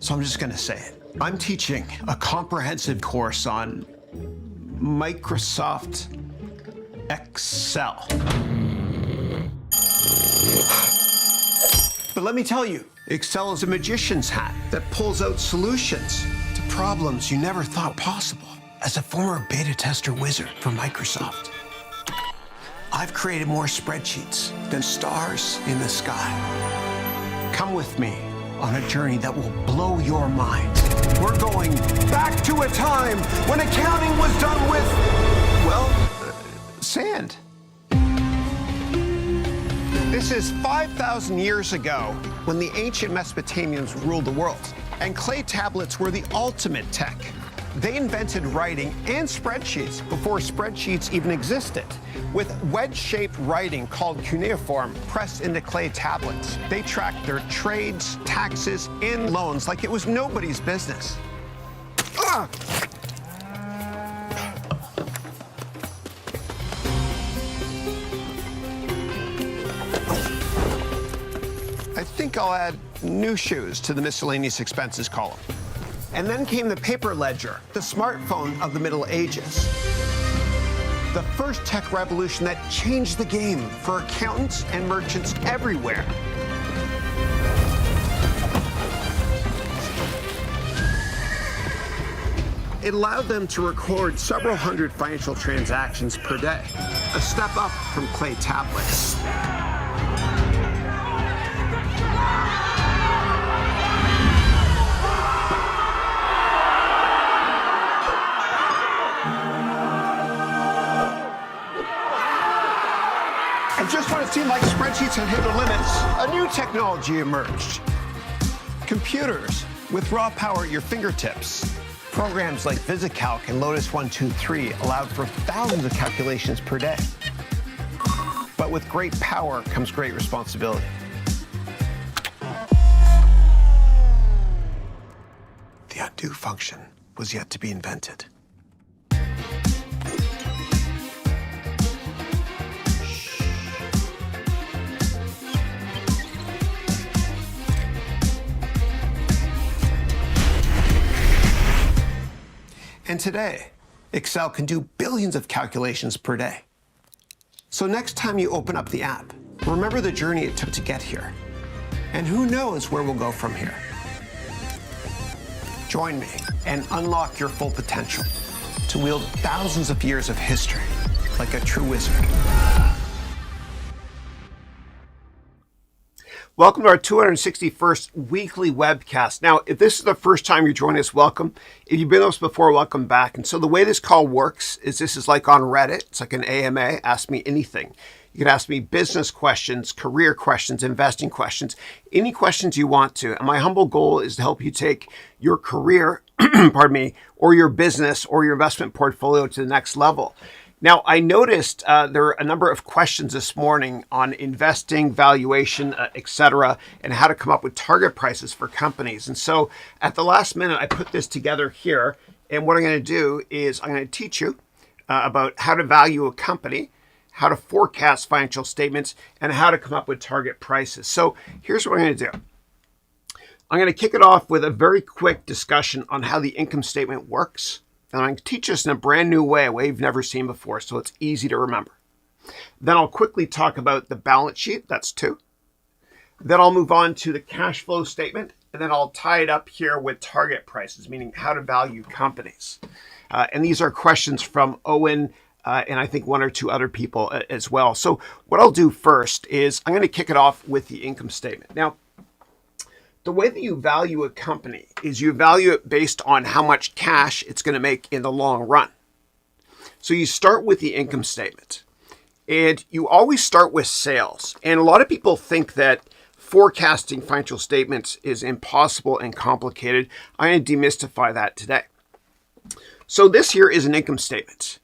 So I'm just gonna say it. I'm teaching a comprehensive course on Microsoft Excel. But let me tell you, Excel is a magician's hat that pulls out solutions to problems you never thought possible. As a former beta tester wizard for Microsoft, I've created more spreadsheets than stars in the sky. Come with me on a journey that will blow your mind. We're going back to a time when accounting was done with, well, sand. This is 5,000 years ago when the ancient Mesopotamians ruled the world, and clay tablets were the ultimate tech. They invented writing and spreadsheets before spreadsheets even existed, with wedge-shaped writing called cuneiform pressed into clay tablets. They tracked their trades, taxes, and loans like it was nobody's business. Ugh! I think I'll add new shoes to the miscellaneous expenses column. And then came the paper ledger, the smartphone of the Middle Ages. The first tech revolution that changed the game for accountants and merchants everywhere. It allowed them to record several hundred financial transactions per day, a step up from clay tablets. And just when it seemed like spreadsheets had hit their limits, a new technology emerged. Computers with raw power at your fingertips. Programs like VisiCalc and Lotus 123 allowed for thousands of calculations per day. But with great power comes great responsibility. The undo function was yet to be invented. And today, Excel can do billions of calculations per day. So next time you open up the app, remember the journey it took to get here. And who knows where we'll go from here. Join me and unlock your full potential to wield thousands of years of history like a true wizard. Welcome to our 261st weekly webcast. Now, if this is the first time you're joining us, welcome. If you've been with us before, welcome back. And so the way this call works is this is like on Reddit. It's like an AMA, ask me anything. You can ask me business questions, career questions, investing questions, any questions you want to. And my humble goal is to help you take your career, pardon me, or your business or your investment portfolio to the next level. Now, I noticed there are a number of questions this morning on investing, valuation, etc., and how to come up with target prices for companies. And so at the last minute, I put this together here. And what I'm going to do is I'm going to teach you about how to value a company, how to forecast financial statements, and how to come up with target prices. So here's what I'm going to do. I'm going to kick it off with a very quick discussion on how the income statement works. And I'm going to teach this in a brand new way, a way you've never seen before, so it's easy to remember. Then I'll quickly talk about the balance sheet. That's 2. Then I'll move on to the cash flow statement, and then I'll tie it up here with target prices, meaning how to value companies. And these are questions from Owen and I think 1 or 2 other people as well. So what I'll do first is I'm going to kick it off with the income statement. Now, the way that you value a company is you value it based on how much cash it's going to make in the long run. So you start with the income statement, and you always start with sales. And a lot of people think that forecasting financial statements is impossible and complicated. I'm going to demystify that today. So this here is an income statement.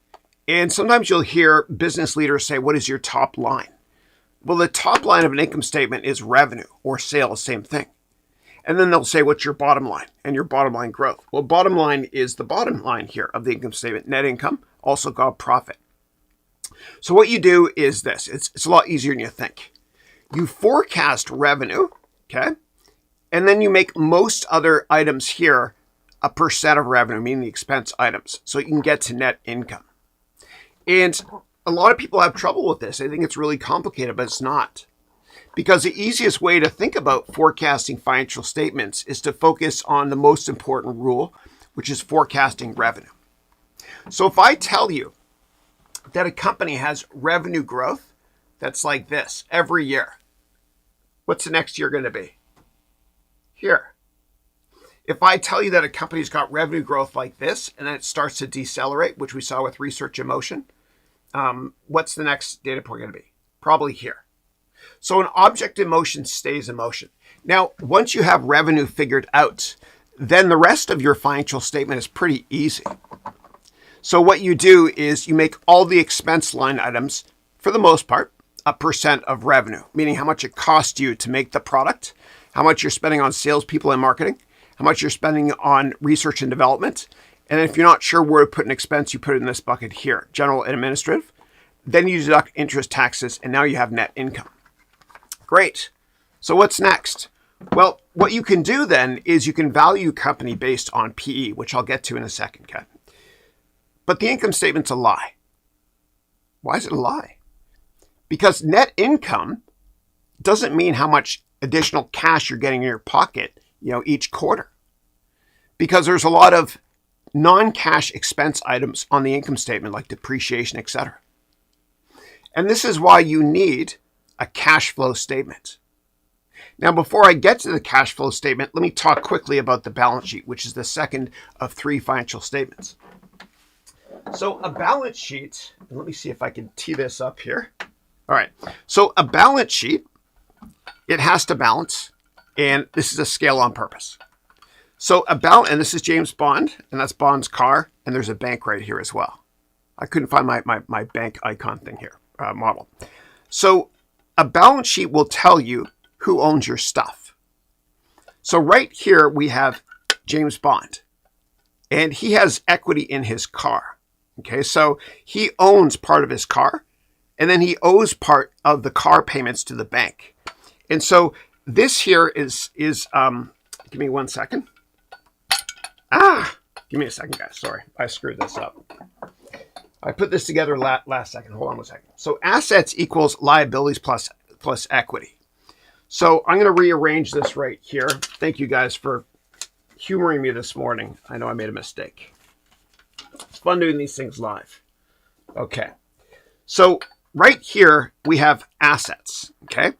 And sometimes you'll hear business leaders say, what is your top line? Well, the top line of an income statement is revenue or sales, same thing. And then they'll say, what's your bottom line and your bottom line growth? Well, bottom line is the bottom line here of the income statement, net income, also called profit. So what you do is this. It's a lot easier than you think. You forecast revenue, okay? And then you make most other items here a percent of revenue, meaning the expense items. So you can get to net income. And a lot of people have trouble with this. They think it's really complicated, but it's not. Because the easiest way to think about forecasting financial statements is to focus on the most important rule, which is forecasting revenue. So if I tell you that a company has revenue growth that's like this every year, what's the next year going to be? Here. If I tell you that a company's got revenue growth like this and then it starts to decelerate, which we saw with research emotion, what's the next data point going to be? Probably here. So an object in motion stays in motion. Now, once you have revenue figured out, then the rest of your financial statement is pretty easy. So what you do is you make all the expense line items, for the most part, a percent of revenue, meaning how much it costs you to make the product, how much you're spending on salespeople and marketing, how much you're spending on research and development. And if you're not sure where to put an expense, you put it in this bucket here, general and administrative. Then you deduct interest, taxes, and now you have net income. Great. So what's next? Well, what you can do then is you can value a company based on PE, which I'll get to in a second, Ken. But the income statement's a lie. Why is it a lie? Because net income doesn't mean how much additional cash you're getting in your pocket, each quarter. Because there's a lot of non-cash expense items on the income statement, like depreciation, etc. And this is why you need a cash flow statement. Now, before I get to the cash flow statement, let me talk quickly about the balance sheet, which is the second of three financial statements. So a balance sheet, and let me see if I can tee this up here. All right. So a balance sheet, it has to balance, and this is a scale on purpose. So and this is James Bond, and that's Bond's car, and there's a bank right here as well. I couldn't find my bank icon thing here, model. So a balance sheet will tell you who owns your stuff. So right here we have James Bond, and he has equity in his car. Okay, so he owns part of his car, and then he owes part of the car payments to the bank. And so this here is give me 1 second. Give me a second, guys. Sorry, I screwed this up. I put this together last second. Hold on 1 second. So assets equals liabilities plus equity. So I'm going to rearrange this right here. Thank you guys for humoring me this morning. I know I made a mistake. It's fun doing these things live. Okay. So right here, we have assets. Okay.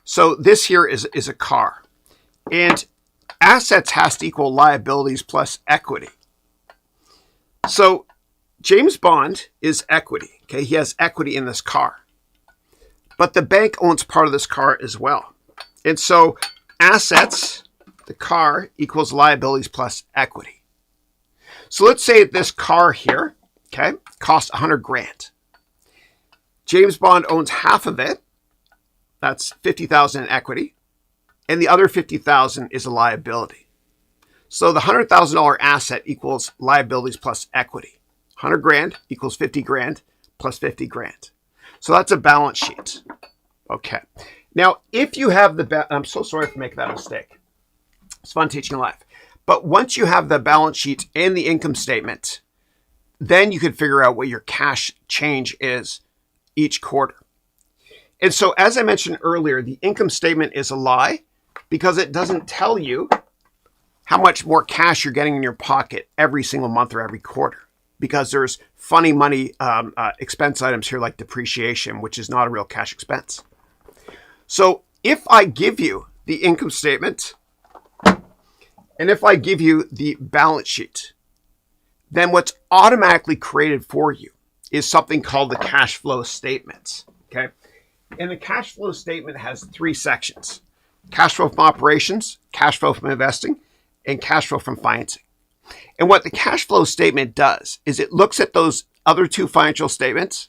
So this here is a car. And assets has to equal liabilities plus equity. So James Bond is equity. Okay. He has equity in this car. But the bank owns part of this car as well. And so assets, the car, equals liabilities plus equity. So let's say this car here, okay, costs 100 grand. James Bond owns half of it. That's 50,000 in equity. And the other 50,000 is a liability. So the $100,000 asset equals liabilities plus equity. 100 grand equals 50 grand plus 50 grand. So that's a balance sheet. Okay. Now, if you have I'm so sorry for making that mistake. It's fun teaching live. But once you have the balance sheet and the income statement, then you can figure out what your cash change is each quarter. And so, as I mentioned earlier, the income statement is a lie because it doesn't tell you how much more cash you're getting in your pocket every single month or every quarter, because there's funny money expense items here like depreciation, which is not a real cash expense. So if I give you the income statement and if I give you the balance sheet, then what's automatically created for you is something called the cash flow statement. Okay. And the cash flow statement has three sections: cash flow from operations, cash flow from investing, and cash flow from financing. And what the cash flow statement does is it looks at those other two financial statements,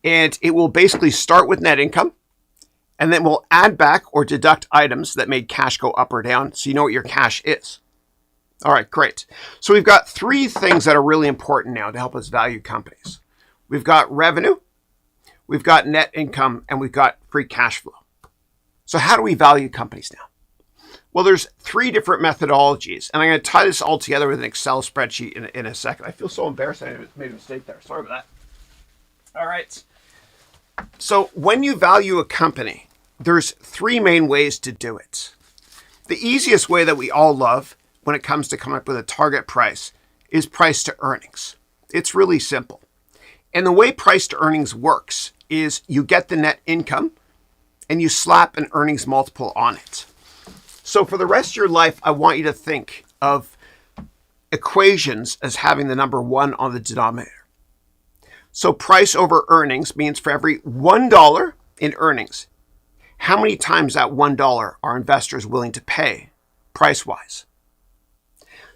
and it will basically start with net income, and then we'll add back or deduct items that made cash go up or down, so you know what your cash is. All right, great. So we've got three things that are really important now to help us value companies. We've got revenue, we've got net income, and we've got free cash flow. So how do we value companies now? Well, there's three different methodologies, and I'm going to tie this all together with an Excel spreadsheet in a second. I feel so embarrassed I made a mistake there. Sorry about that. All right. So when you value a company, there's three main ways to do it. The easiest way that we all love when it comes to coming up with a target price is price to earnings. It's really simple. And the way price to earnings works is you get the net income and you slap an earnings multiple on it. So for the rest of your life, I want you to think of equations as having the number 1 on the denominator. So price over earnings means for every $1 in earnings, how many times that $1 are investors willing to pay price-wise?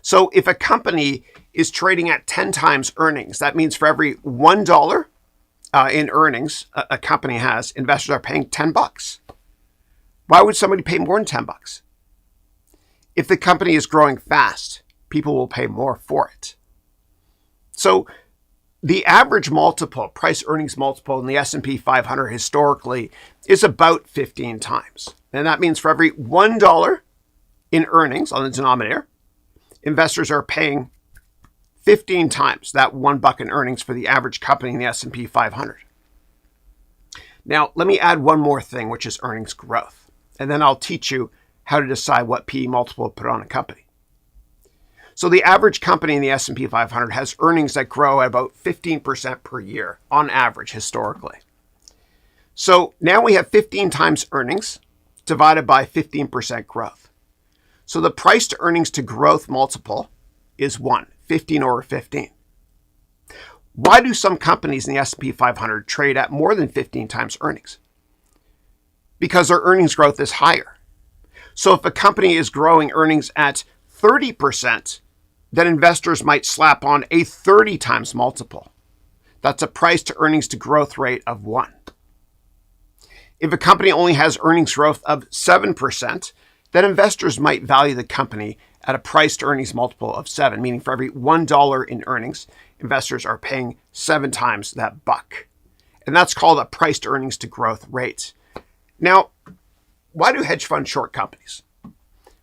So if a company is trading at 10 times earnings, that means for every $1 in earnings a company has, investors are paying $10. Why would somebody pay more than $10? If the company is growing fast, people will pay more for it. So the average multiple, price earnings multiple in the S&P 500 historically is about 15 times. And that means for every $1 in earnings on the denominator, investors are paying 15 times that $1 in earnings for the average company in the S&P 500. Now, let me add one more thing, which is earnings growth. And then I'll teach you how to decide what PE multiple to put on a company. So the average company in the S&P 500 has earnings that grow at about 15% per year on average historically. So now we have 15 times earnings divided by 15% growth. So the price to earnings to growth multiple is 1, 15 over 15. Why do some companies in the S&P 500 trade at more than 15 times earnings? Because their earnings growth is higher. So if a company is growing earnings at 30%, then investors might slap on a 30 times multiple. That's a price to earnings to growth rate of 1. If a company only has earnings growth of 7%, then investors might value the company at a price to earnings multiple of 7, meaning for every $1 in earnings, investors are paying 7 times that buck. And that's called a price to earnings to growth rate. Now, why do hedge funds short companies?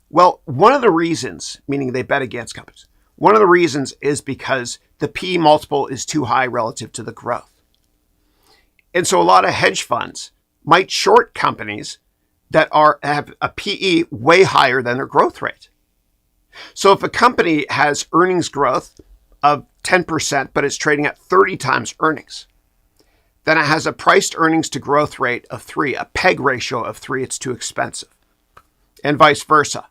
Well, one of the reasons, meaning they bet against companies, one of the reasons is because the PE multiple is too high relative to the growth. And so a lot of hedge funds might short companies that have a PE way higher than their growth rate. So if a company has earnings growth of 10%, but it's trading at 30 times earnings, then it has a price to earnings to growth rate of 3, a PEG ratio of 3, it's too expensive. And vice versa.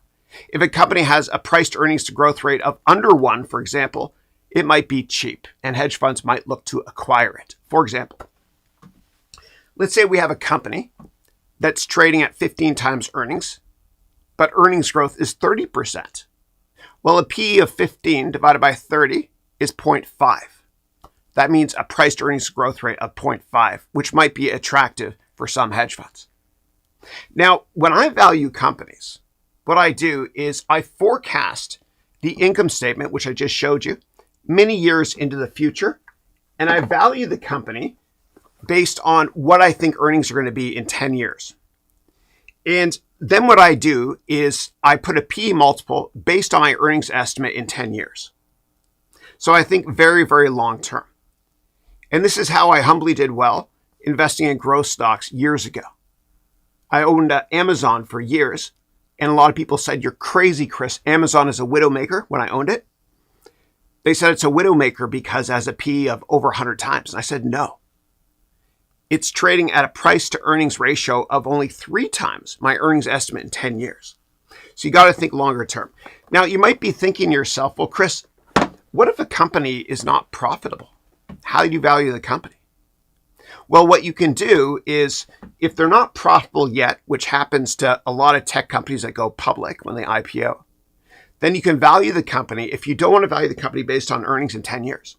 If a company has a price to earnings to growth rate of under 1, for example, it might be cheap and hedge funds might look to acquire it. For example, let's say we have a company that's trading at 15 times earnings, but earnings growth is 30%. Well, a PE of 15 divided by 30 is 0.5. That means a price to earnings growth rate of 0.5, which might be attractive for some hedge funds. Now, when I value companies, what I do is I forecast the income statement, which I just showed you, many years into the future, and I value the company based on what I think earnings are going to be in 10 years. And then what I do is I put a PE multiple based on my earnings estimate in 10 years. So I think very, very long term. And this is how I humbly did well investing in growth stocks years ago. I owned Amazon for years, and a lot of people said, "You're crazy, Chris. Amazon is a widowmaker," when I owned it. They said it's a widowmaker because it has a PE of over 100 times. And I said, no. It's trading at a price to earnings ratio of only 3 times my earnings estimate in 10 years. So you got to think longer term. Now, you might be thinking to yourself, well, Chris, what if a company is not profitable? How do you value the company? Well, what you can do is, if they're not profitable yet, which happens to a lot of tech companies that go public when they IPO, then you can value the company. If you don't want to value the company based on earnings in 10 years,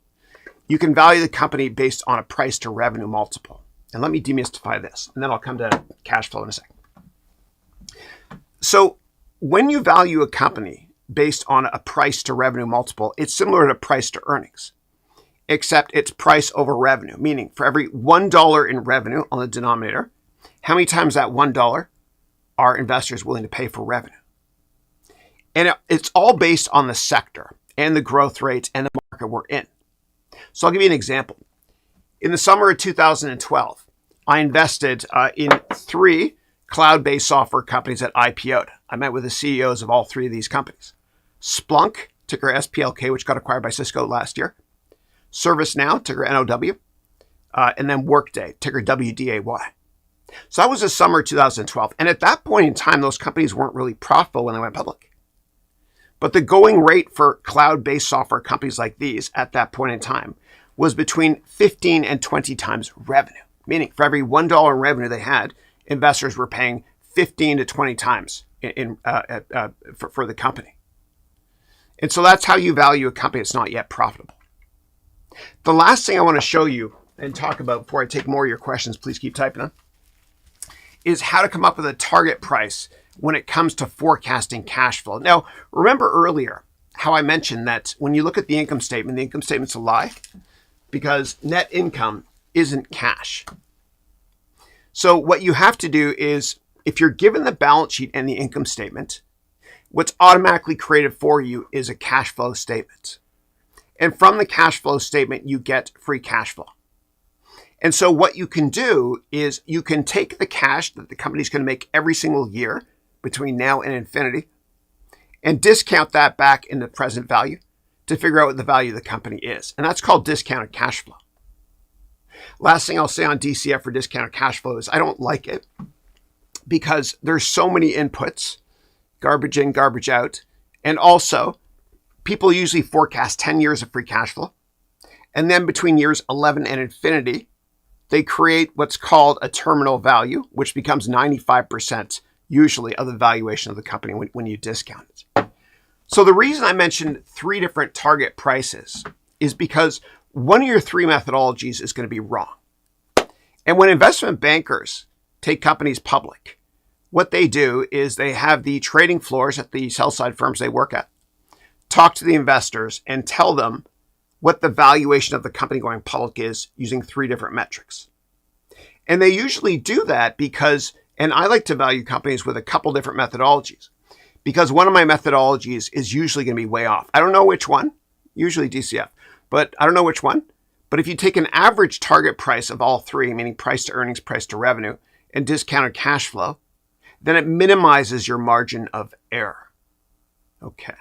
you can value the company based on a price to revenue multiple. And let me demystify this, and then I'll come to cash flow in a second. So when you value a company based on a price to revenue multiple, it's similar to price to earnings, except it's price over revenue, meaning for every $1 in revenue on the denominator, how many times that $1 are investors willing to pay for revenue? And it's all based on the sector and the growth rates and the market we're in. So I'll give you an example. In the summer of 2012, I invested in 3 cloud-based software companies that IPO'd. I met with the CEOs of all 3 of these companies. Splunk, ticker SPLK, which got acquired by Cisco last year. ServiceNow, ticker NOW. And then Workday, ticker WDAY. So that was the summer of 2012. And at that point in time, those companies weren't really profitable when they went public. But the going rate for cloud-based software companies like these at that point in time was between 15 and 20 times revenue. Meaning for every $1 in revenue they had, investors were paying 15 to 20 times for the company. And so that's how you value a company that's not yet profitable. The last thing I want to show you and talk about before I take more of your questions, please keep typing them, is how to come up with a target price when it comes to forecasting cash flow. Now, remember earlier how I mentioned that when you look at the income statement's a lie because net income isn't cash. So what you have to do is, if you're given the balance sheet and the income statement, what's automatically created for you is a cash flow statement. And from the cash flow statement, you get free cash flow. And so what you can do is you can take the cash that the company's going to make every single year between now and infinity and discount that back into present value to figure out what the value of the company is. And that's called discounted cash flow. Last thing I'll say on DCF or discounted cash flow is I don't like it because there's so many inputs, garbage in, garbage out. And also, people usually forecast 10 years of free cash flow. And then between years 11 and infinity, they create what's called a terminal value, which becomes 95% usually of the valuation of the company when you discount it. So the reason I mentioned 3 different target prices is because one of your 3 methodologies is going to be wrong. And when investment bankers take companies public, what they do is they have the trading floors at the sell-side firms they work at, talk to the investors and tell them what the valuation of the company going public is using 3 different metrics. And they usually do that because, and I like to value companies with a couple different methodologies, because one of my methodologies is usually going to be way off. I don't know which one, usually DCF, but I don't know which one. But if you take an average target price of all 3, meaning price to earnings, price to revenue, and discounted cash flow, then it minimizes your margin of error. Okay,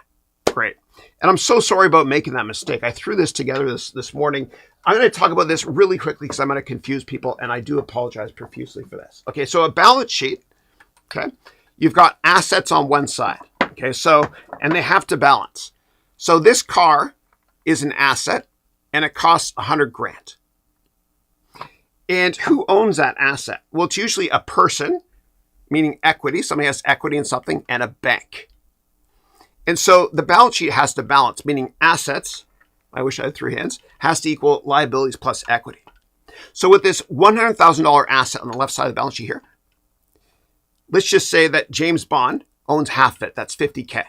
great. And I'm so sorry about making that mistake. I threw this together this morning. I'm going to talk about this really quickly because I'm going to confuse people, and I do apologize profusely for this. Okay, so a balance sheet, okay, you've got assets on one side, okay, so, and they have to balance. So this car is an asset, and it costs $100,000. And who owns that asset? Well, it's usually a person, meaning equity. Somebody has equity in something, and a bank. And so the balance sheet has to balance, meaning assets, I wish I had 3 hands, has to equal liabilities plus equity. So with this $100,000 asset on the left side of the balance sheet here, let's just say that James Bond owns half of it. That's $50,000.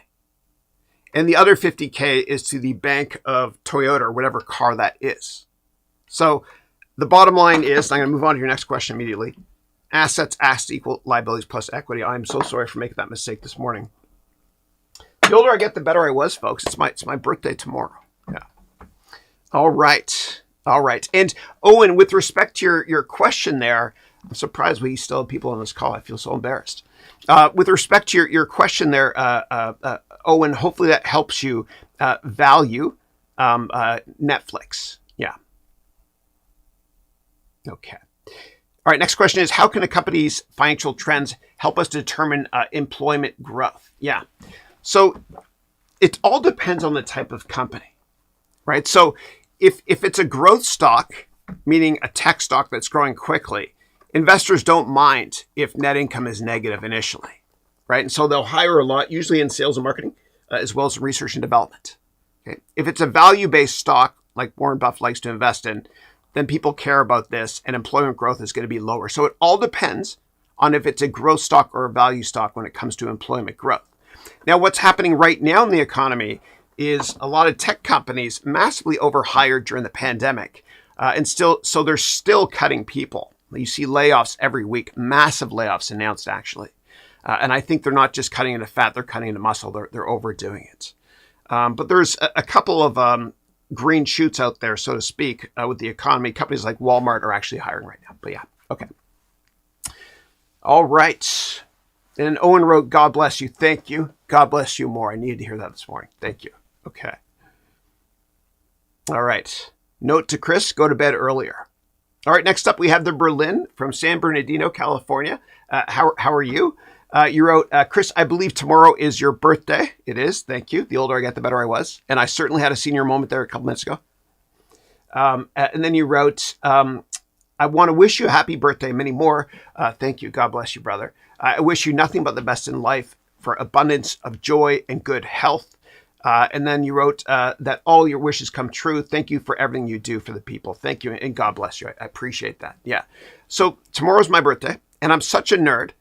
And the other $50,000 is to the bank of Toyota or whatever car that is. So the bottom line is, I'm going to move on to your next question immediately. Assets has to equal liabilities plus equity. I'm so sorry for making that mistake this morning. The older I get, the better I was, folks. It's my birthday tomorrow. Yeah. All right. And Owen, with respect to your question there, I'm surprised we still have people on this call. I feel so embarrassed. With respect to your question there, Owen, hopefully that helps you value Netflix. Yeah. Okay. All right. Next question is, how can a company's financial trends help us determine employment growth? Yeah. So it all depends on the type of company, right? So if it's a growth stock, meaning a tech stock that's growing quickly, investors don't mind if net income is negative initially, right? And so they'll hire a lot, usually in sales and marketing, as well as research and development. Okay. If it's a value-based stock, like Warren Buffett likes to invest in, then people care about this and employment growth is going to be lower. So it all depends on if it's a growth stock or a value stock when it comes to employment growth. Now, what's happening right now in the economy is a lot of tech companies massively overhired during the pandemic, so they're still cutting people. You see layoffs every week, massive layoffs announced actually. And I think they're not just cutting into fat, they're cutting into muscle. They're overdoing it. But there's a couple of green shoots out there, so to speak, with the economy. Companies like Walmart are actually hiring right now. But yeah, okay. All right. And Owen wrote, God bless you. Thank you. God bless you more. I needed to hear that this morning. Thank you. Okay. All right. Note to Chris, go to bed earlier. All right. Next up, we have the Berlin from San Bernardino, California. How are you? You wrote, Chris, I believe tomorrow is your birthday. It is. Thank you. The older I get, the better I was. And I certainly had a senior moment there a couple minutes ago. And then you wrote, I want to wish you a happy birthday, many more. Thank you. God bless you, brother. I wish you nothing but the best in life, for abundance of joy and good health. And then you wrote that all your wishes come true. Thank you for everything you do for the people. Thank you. And God bless you. I appreciate that. Yeah. So tomorrow's my birthday, and I'm such a nerd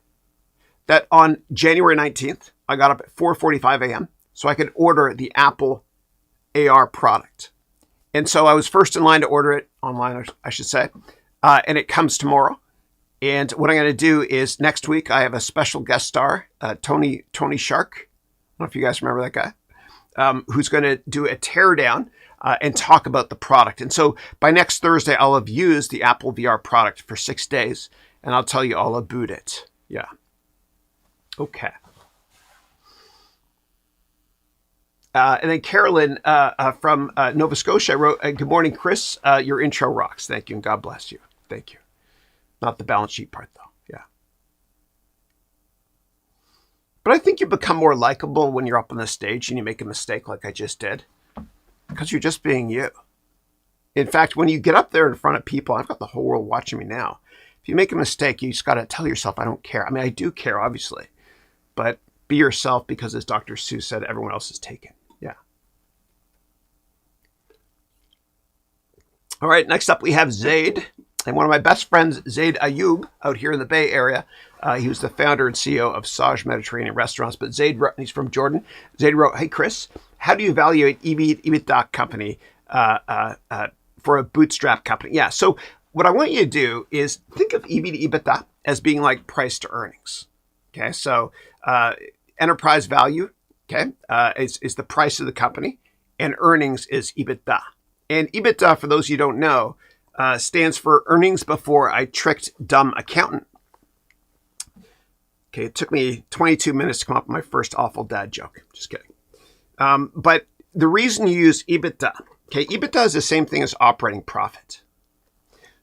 that on January 19th, I got up at 4:45 a.m. so I could order the Apple AR product. And so I was first in line to order it online, I should say. And it comes tomorrow. And what I'm going to do is next week, I have a special guest star, Tony Shark. I don't know if you guys remember that guy, who's going to do a teardown and talk about the product. And so by next Thursday, I'll have used the Apple VR product for 6 days, and I'll tell you all about it. Yeah. Okay. And then Carolyn from Nova Scotia wrote, good morning, Chris. Your intro rocks. Thank you, and God bless you. Thank you. Not the balance sheet part, though. Yeah. But I think you become more likable when you're up on the stage and you make a mistake like I just did, because you're just being you. In fact, when you get up there in front of people, I've got the whole world watching me now. If you make a mistake, you just got to tell yourself, I don't care. I mean, I do care, obviously, but be yourself, because as Dr. Seuss said, everyone else is taken. Yeah. All right. Next up, we have Zaid. And one of my best friends, Zaid Ayub, out here in the Bay Area. He was the founder and CEO of Saj Mediterranean Restaurants. But Zaid, he's from Jordan. Zaid wrote, hey, Chris, how do you evaluate EBIDTA company for a bootstrap company? Yeah, so what I want you to do is think of EBITDA as being like price to earnings. Okay, so enterprise value, okay, is the price of the company, and earnings is EBITDA. And EBITDA, for those of you who don't know, stands for earnings before I tricked dumb accountant. Okay, it took me 22 minutes to come up with my first awful dad joke. Just kidding. But the reason you use EBITDA, okay, EBITDA is the same thing as operating profit.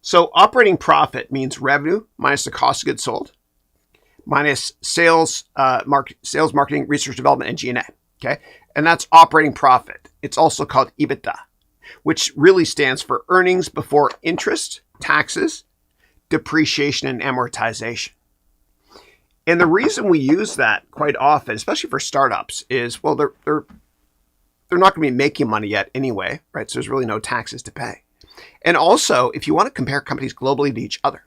So operating profit means revenue minus the cost of goods sold, minus sales, marketing, research, development, and G&A. Okay, and that's operating profit. It's also called EBITDA, which really stands for earnings before interest, taxes, depreciation, and amortization. And the reason we use that quite often, especially for startups, is, well, they're not going to be making money yet anyway, right? So there's really no taxes to pay. And also, if you want to compare companies globally to each other,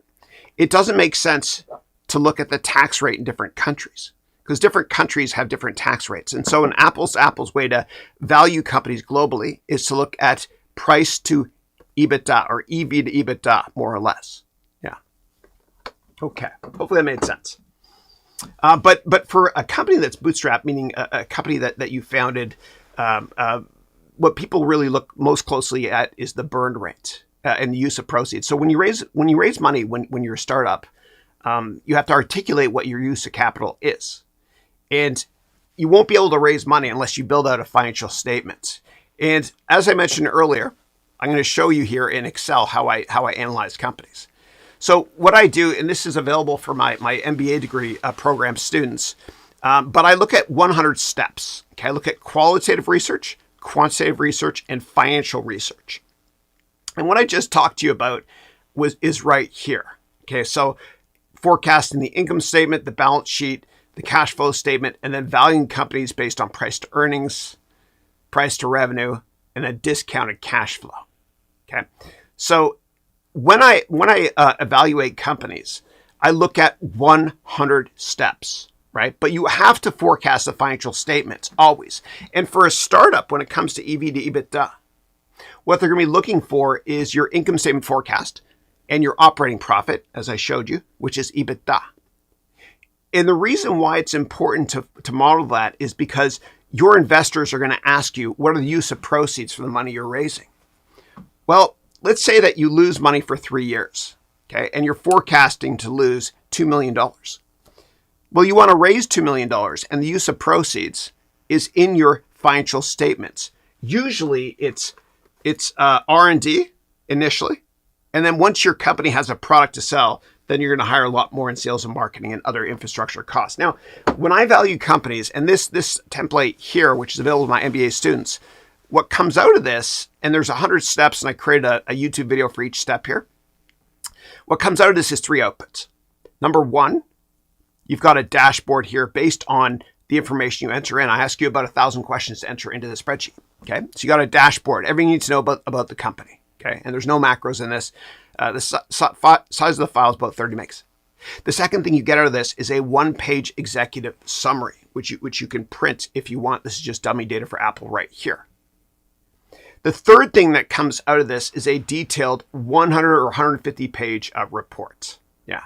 it doesn't make sense to look at the tax rate in different countries, because different countries have different tax rates. And so an apples to apples way to value companies globally is to look at price to EBITDA, or EV to EBITDA, more or less. Yeah. Okay. Hopefully that made sense. But for a company that's bootstrapped, meaning a company that you founded, what people really look most closely at is the burn rate and the use of proceeds. So when you raise money when you're a startup, you have to articulate what your use of capital is, and you won't be able to raise money unless you build out a financial statement. And as I mentioned earlier, I'm going to show you here in Excel how I analyze companies. So what I do, and this is available for my MBA degree program students, but I look at 100 steps. Okay, I look at qualitative research, quantitative research, and financial research. And what I just talked to you about is right here. Okay, so forecasting the income statement, the balance sheet, the cash flow statement, and then valuing companies based on price to earnings, price to revenue, and a discounted cash flow. Okay, so when I evaluate companies, I look at 100 steps, right? But you have to forecast the financial statements always. And for a startup, when it comes to EV to EBITDA, what they're going to be looking for is your income statement forecast and your operating profit, as I showed you, which is EBITDA. And the reason why it's important to model that is because your investors are going to ask you, what are the use of proceeds for the money you're raising? Well, let's say that you lose money for 3 years, okay, and you're forecasting to lose $2 million. Well, you want to raise $2 million, and the use of proceeds is in your financial statements. Usually it's R&D initially, and then once your company has a product to sell, then you're going to hire a lot more in sales and marketing and other infrastructure costs. Now, when I value companies, and this template here, which is available to my MBA students, what comes out of this, and there's 100 steps, and I created a YouTube video for each step here. What comes out of this is 3 outputs. Number 1, you've got a dashboard here based on the information you enter in. I ask you about 1,000 questions to enter into the spreadsheet. Okay, so you got a dashboard, everything you need to know about the company. Okay, and there's no macros in this. The size of the file is about 30 megs. The second thing you get out of this is a 1-page executive summary, which you can print if you want. This is just dummy data for Apple right here. The third thing that comes out of this is a detailed 100 or 150 page report. Yeah.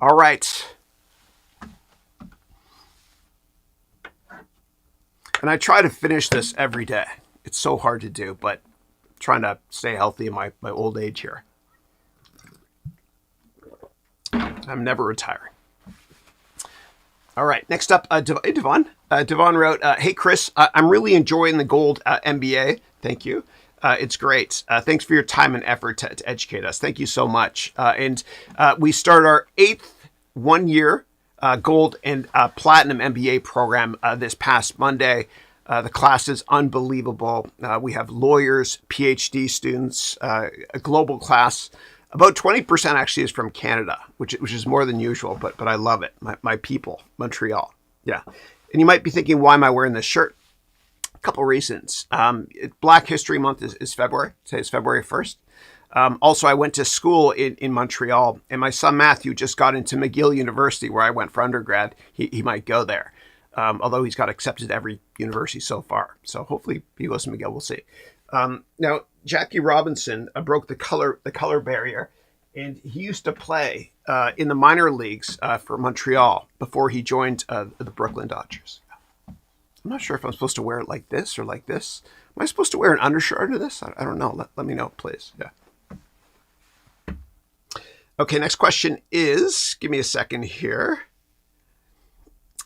All right. And I try to finish this every day. It's so hard to do, but I'm trying to stay healthy in my old age here. I'm never retiring. All right, next up, Devon. Devon wrote, hey, Chris, I'm really enjoying the Gold MBA. Thank you. It's great. Thanks for your time and effort to educate us. Thank you so much. And we start our 8th one-year Gold and Platinum MBA program this past Monday. The class is unbelievable. We have lawyers, PhD students, a global class. About 20% actually is from Canada, which is more than usual, but I love it. My people, Montreal. Yeah. And you might be thinking, why am I wearing this shirt? A couple reasons. Black History Month is February. Say it's February 1st. Also, I went to school in Montreal, and my son Matthew just got into McGill University, where I went for undergrad. He might go there, although he's got accepted to every university so far. So hopefully he goes to McGill. We'll see. Now, Jackie Robinson broke the color barrier, and he used to play in the minor leagues for Montreal before he joined the Brooklyn Dodgers. I'm not sure if I'm supposed to wear it like this or like this. Am I supposed to wear an undershirt under this? I don't know. Let me know, please. Yeah. Okay, next question is, give me a second here.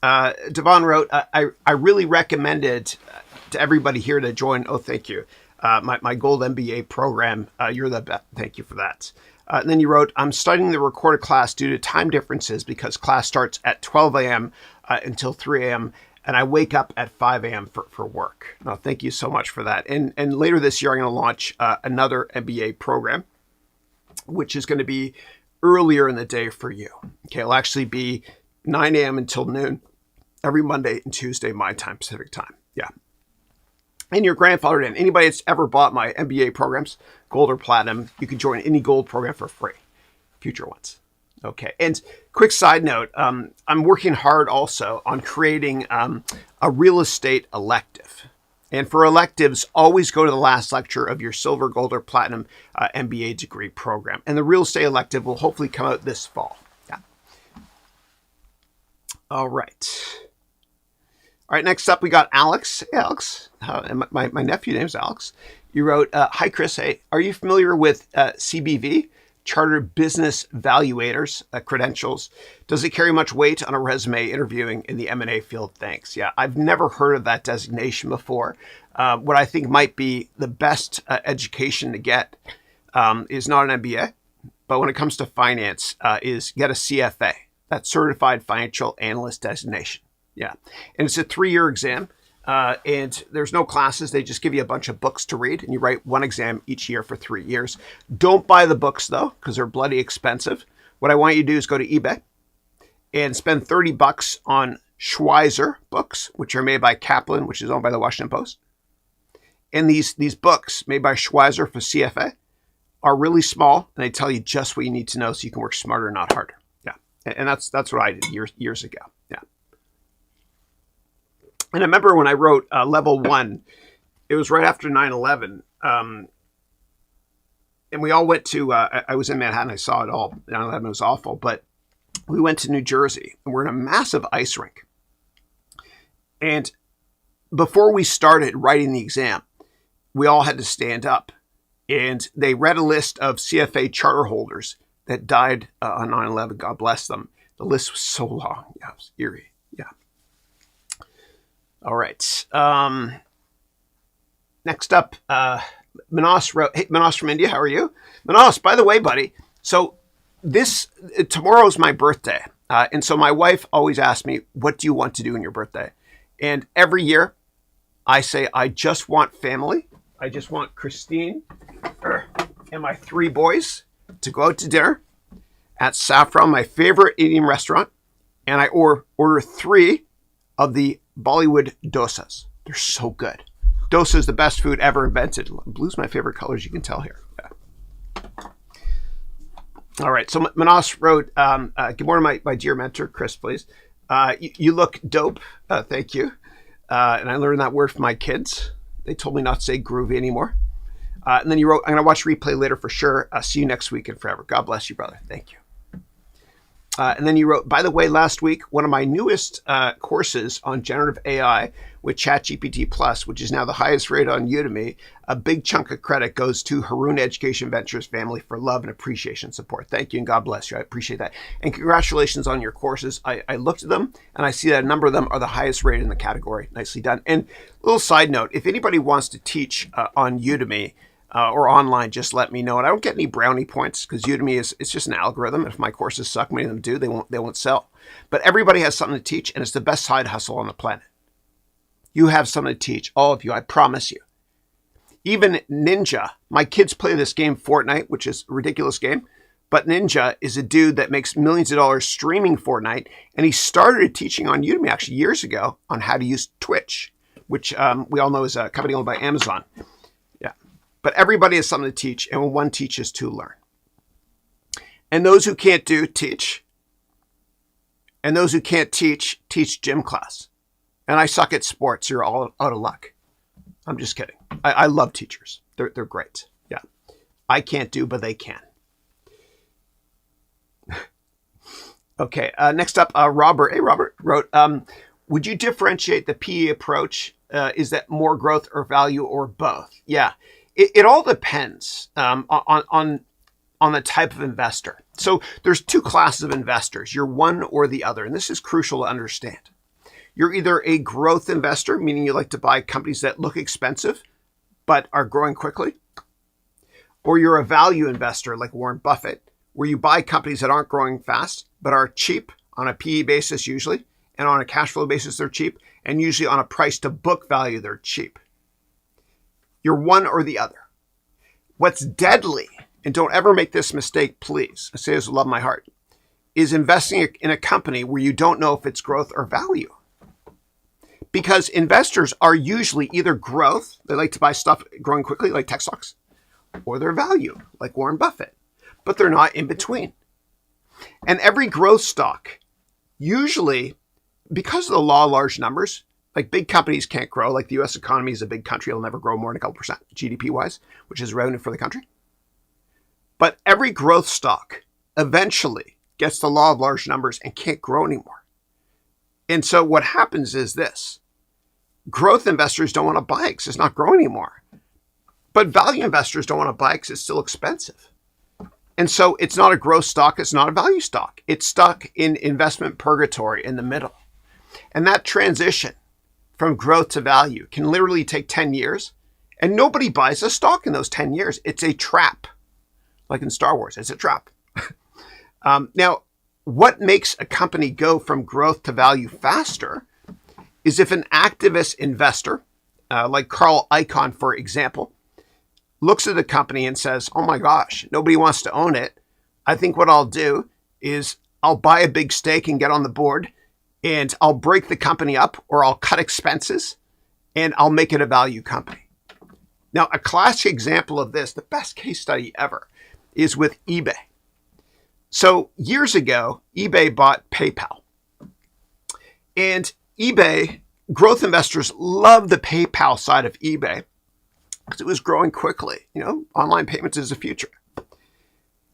Devon wrote, I really recommended to everybody here to join. Oh, thank you. My Gold MBA program. You're the best. Thank you for that. And then you wrote, I'm studying the recorded class due to time differences because class starts at 12 a.m. Until 3 a.m. and I wake up at 5 a.m. for work. No, thank you so much for that. And later this year, I'm going to launch another MBA program, which is going to be earlier in the day for you. Okay, it'll actually be 9 a.m. until noon every Monday and Tuesday, my time, Pacific time. Yeah. And you're grandfathered in. Anybody that's ever bought my MBA programs, Gold or Platinum, you can join any Gold program for free. Future ones. Okay. And quick side note, I'm working hard also on creating a real estate elective. And for electives, always go to the last lecture of your Silver, Gold, or Platinum MBA degree program. And the real estate elective will hopefully come out this fall. Yeah. All right. All right, next up, we got Alex. Hey, Alex. And my nephew name's Alex. You wrote, hi, Chris. Hey, are you familiar with CBV, Chartered Business Valuators credentials? Does it carry much weight on a resume interviewing in the M&A field? Thanks. Yeah, I've never heard of that designation before. What I think might be the best education to get is not an MBA, but when it comes to finance, is get a CFA, that Certified Financial Analyst designation. Yeah, and it's a 3-year exam, and there's no classes. They just give you a bunch of books to read, and you write one exam each year for 3 years. Don't buy the books, though, because they're bloody expensive. What I want you to do is go to eBay and spend $30 on Schweizer books, which are made by Kaplan, which is owned by the Washington Post. And these books made by Schweizer for CFA are really small, and they tell you just what you need to know so you can work smarter, not harder. Yeah, and that's what I did years ago. Yeah. And I remember when I wrote level 1, it was right after 9/11. And we all went to, I was in Manhattan, I saw it all. 9/11 was awful, but we went to New Jersey and we're in a massive ice rink. And before we started writing the exam, we all had to stand up. And they read a list of CFA charter holders that died on 9/11. God bless them. The list was so long. Yeah, it was eerie. Yeah. All right. Next up, Manas wrote, hey, Manas from India, how are you? Manas, by the way, buddy, so tomorrow's my birthday. And so my wife always asks me, what do you want to do on your birthday? And every year I say, I just want family. I just want Christine and my 3 boys to go out to dinner at Saffron, my favorite Indian restaurant. And I order 3 of the Bollywood dosas. They're so good. Dosa is the best food ever invented. Blue's my favorite color, as you can tell here. Yeah. All right. So Manas wrote, good morning, my dear mentor, Chris, please. You look dope. Thank you. And I learned that word from my kids. They told me not to say groovy anymore. And then you wrote, I'm going to watch replay later for sure. See you next week and forever. God bless you, brother. Thank you. And then you wrote, by the way, last week, one of my newest courses on generative AI with ChatGPT Plus, which is now the highest rate on Udemy, a big chunk of credit goes to Haroun Education Ventures family for love and appreciation support. Thank you and God bless you. I appreciate that. And congratulations on your courses. I looked at them and I see that a number of them are the highest rated in the category. Nicely done. And a little side note, if anybody wants to teach on Udemy, or online, just let me know. And I don't get any brownie points because Udemy it's just an algorithm. If my courses suck, many of them do, they won't sell. But everybody has something to teach, and it's the best side hustle on the planet. You have something to teach, all of you, I promise you. Even Ninja, my kids play this game Fortnite, which is a ridiculous game, but Ninja is a dude that makes millions of dollars streaming Fortnite, and he started teaching on Udemy actually years ago on how to use Twitch, which we all know is a company owned by Amazon. But everybody has something to teach, and when one teaches, 2 learn. And those who can't teach. And those who can't teach gym class. And I suck at sports. You're all out of luck. I'm just kidding. I love teachers. They're great. Yeah. I can't but they can. Okay. Next up, Robert. Hey, Robert wrote, would you differentiate the PE approach? Is that more growth or value or both? Yeah. It all depends on the type of investor. So there's 2 classes of investors. You're one or the other. And this is crucial to understand. You're either a growth investor, meaning you like to buy companies that look expensive, but are growing quickly. Or you're a value investor like Warren Buffett, where you buy companies that aren't growing fast, but are cheap on a PE basis usually. And on a cash flow basis, they're cheap. And usually on a price to book value, they're cheap. You're one or the other. What's deadly, and don't ever make this mistake, please, I say this with love in my heart, is investing in a company where you don't know if it's growth or value. Because investors are usually either growth, they like to buy stuff growing quickly, like tech stocks, or they're value, like Warren Buffett, but they're not in between. And every growth stock, usually, because of the law of large numbers, like big companies can't grow. Like the U.S. economy is a big country. It'll never grow more than a couple percent GDP-wise, which is revenue for the country. But every growth stock eventually gets the law of large numbers and can't grow anymore. And so what happens is this. Growth investors don't want to buy it because it's not growing anymore. But value investors don't want to buy it because it's still expensive. And so it's not a growth stock. It's not a value stock. It's stuck in investment purgatory in the middle. And that transition from growth to value can literally take 10 years, and nobody buys a stock in those 10 years. It's a trap. Like in Star Wars, it's a trap. Now, what makes a company go from growth to value faster is if an activist investor, like Carl Icahn, for example, looks at the company and says, oh my gosh, nobody wants to own it. I think what I'll do is I'll buy a big stake and get on the board, and I'll break the company up, or I'll cut expenses, and I'll make it a value company. Now, a classic example of this, the best case study ever, is with eBay. So years ago, eBay bought PayPal. And eBay, growth investors loved the PayPal side of eBay because it was growing quickly. Online payments is the future.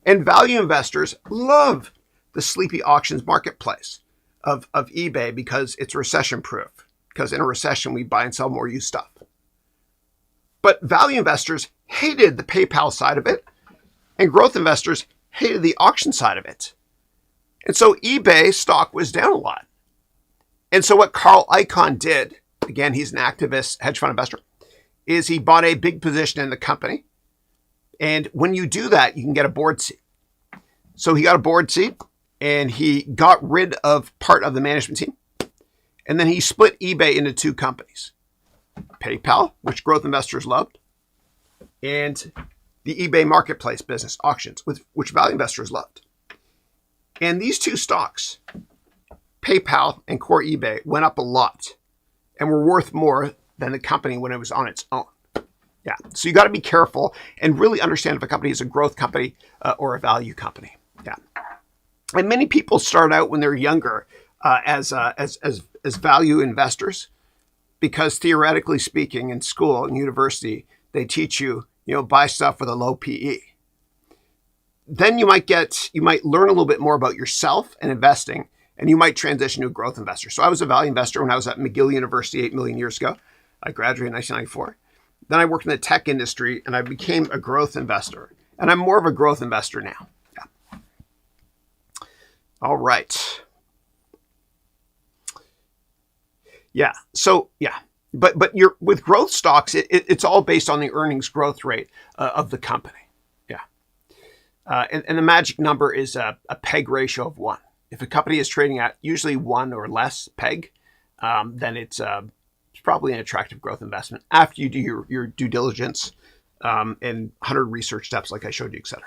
And value investors love the sleepy auctions marketplace of eBay because it's recession proof. Because in a recession, we buy and sell more used stuff. But value investors hated the PayPal side of it, and growth investors hated the auction side of it. And so eBay stock was down a lot. And so what Carl Icahn did, again, he's an activist hedge fund investor, is he bought a big position in the company. And when you do that, you can get a board seat. So he got a board seat and he got rid of part of the management team. And then he split eBay into two companies, PayPal, which growth investors loved, and the eBay marketplace business, auctions, which value investors loved. And these two stocks, PayPal and core eBay, went up a lot and were worth more than the company when it was on its own. Yeah, so you got to be careful and really understand if a company is a growth company or a value company. Yeah, and many people start out when they're younger as value investors, because theoretically speaking, in school and university, they teach you, buy stuff with a low PE. Then you might learn a little bit more about yourself and investing, and you might transition to a growth investor. So I was a value investor when I was at McGill University 8 million years ago. I graduated in 1994. Then I worked in the tech industry and I became a growth investor. And I'm more of a growth investor now. Yeah. All right. Yeah. So, yeah. But you're with growth stocks, it's all based on the earnings growth rate of the company. Yeah. And the magic number is a PEG ratio of 1. If a company is trading at usually 1 or less PEG, then it's probably an attractive growth investment after you do your due diligence and 100 research steps like I showed you, etc.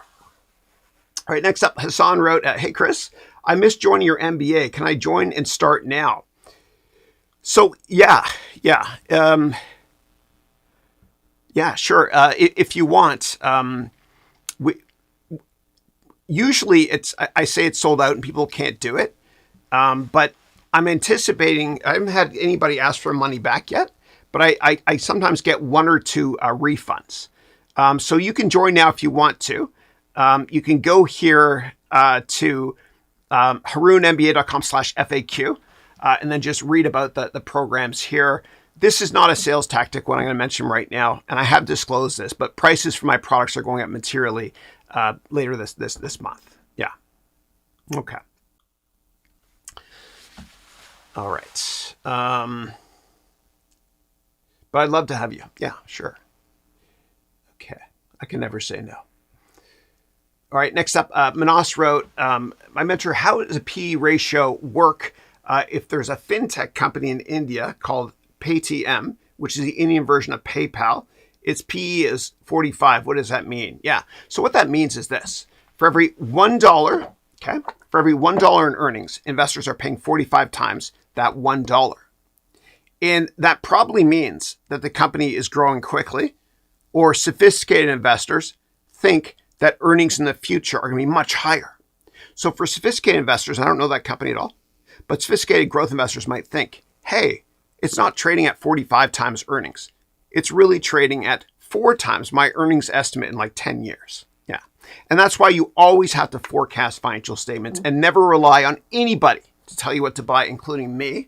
All right, next up, Hassan wrote, hey, Chris, I missed joining your MBA. Can I join and start now? So, yeah, sure. If you want, usually I say it's sold out and people can't do it. But I'm anticipating, I haven't had anybody ask for money back yet, but I sometimes get 1 or 2 refunds. So you can join now if you want to. You can go here to harounmba.com/FAQ and then just read about the programs here. This is not a sales tactic, what I'm going to mention right now, and I have disclosed this, but prices for my products are going up materially later this month. Yeah. Okay. All right. But I'd love to have you. Yeah, sure. Okay. I can never say no. All right. Next up, Manas wrote, my mentor, how does a PE ratio work if there's a fintech company in India called Paytm, which is the Indian version of PayPal? Its PE is 45. What does that mean? Yeah. So what that means is this. For every $1, okay, for every $1 in earnings, investors are paying 45 times that $1. And that probably means that the company is growing quickly, or sophisticated investors think that earnings in the future are going to be much higher. So for sophisticated investors, I don't know that company at all, but sophisticated growth investors might think, hey, it's not trading at 45 times earnings. It's really trading at 4 times my earnings estimate in like 10 years. Yeah. And that's why you always have to forecast financial statements and never rely on anybody to tell you what to buy, including me.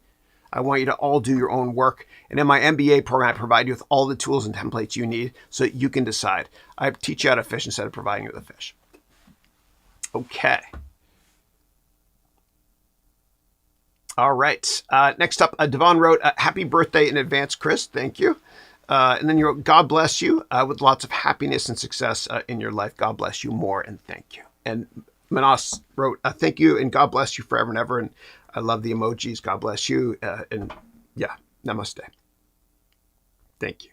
I want you to all do your own work. And in my MBA program, I provide you with all the tools and templates you need so that you can decide. I teach you how to fish instead of providing you with a fish. Okay. All right. Next up, Devon wrote, happy birthday in advance, Chris. Thank you. And then you wrote, God bless you with lots of happiness and success in your life. God bless you more and thank you. And Manas wrote, thank you and God bless you forever and ever. And I love the emojis. God bless you. And yeah, namaste. Thank you.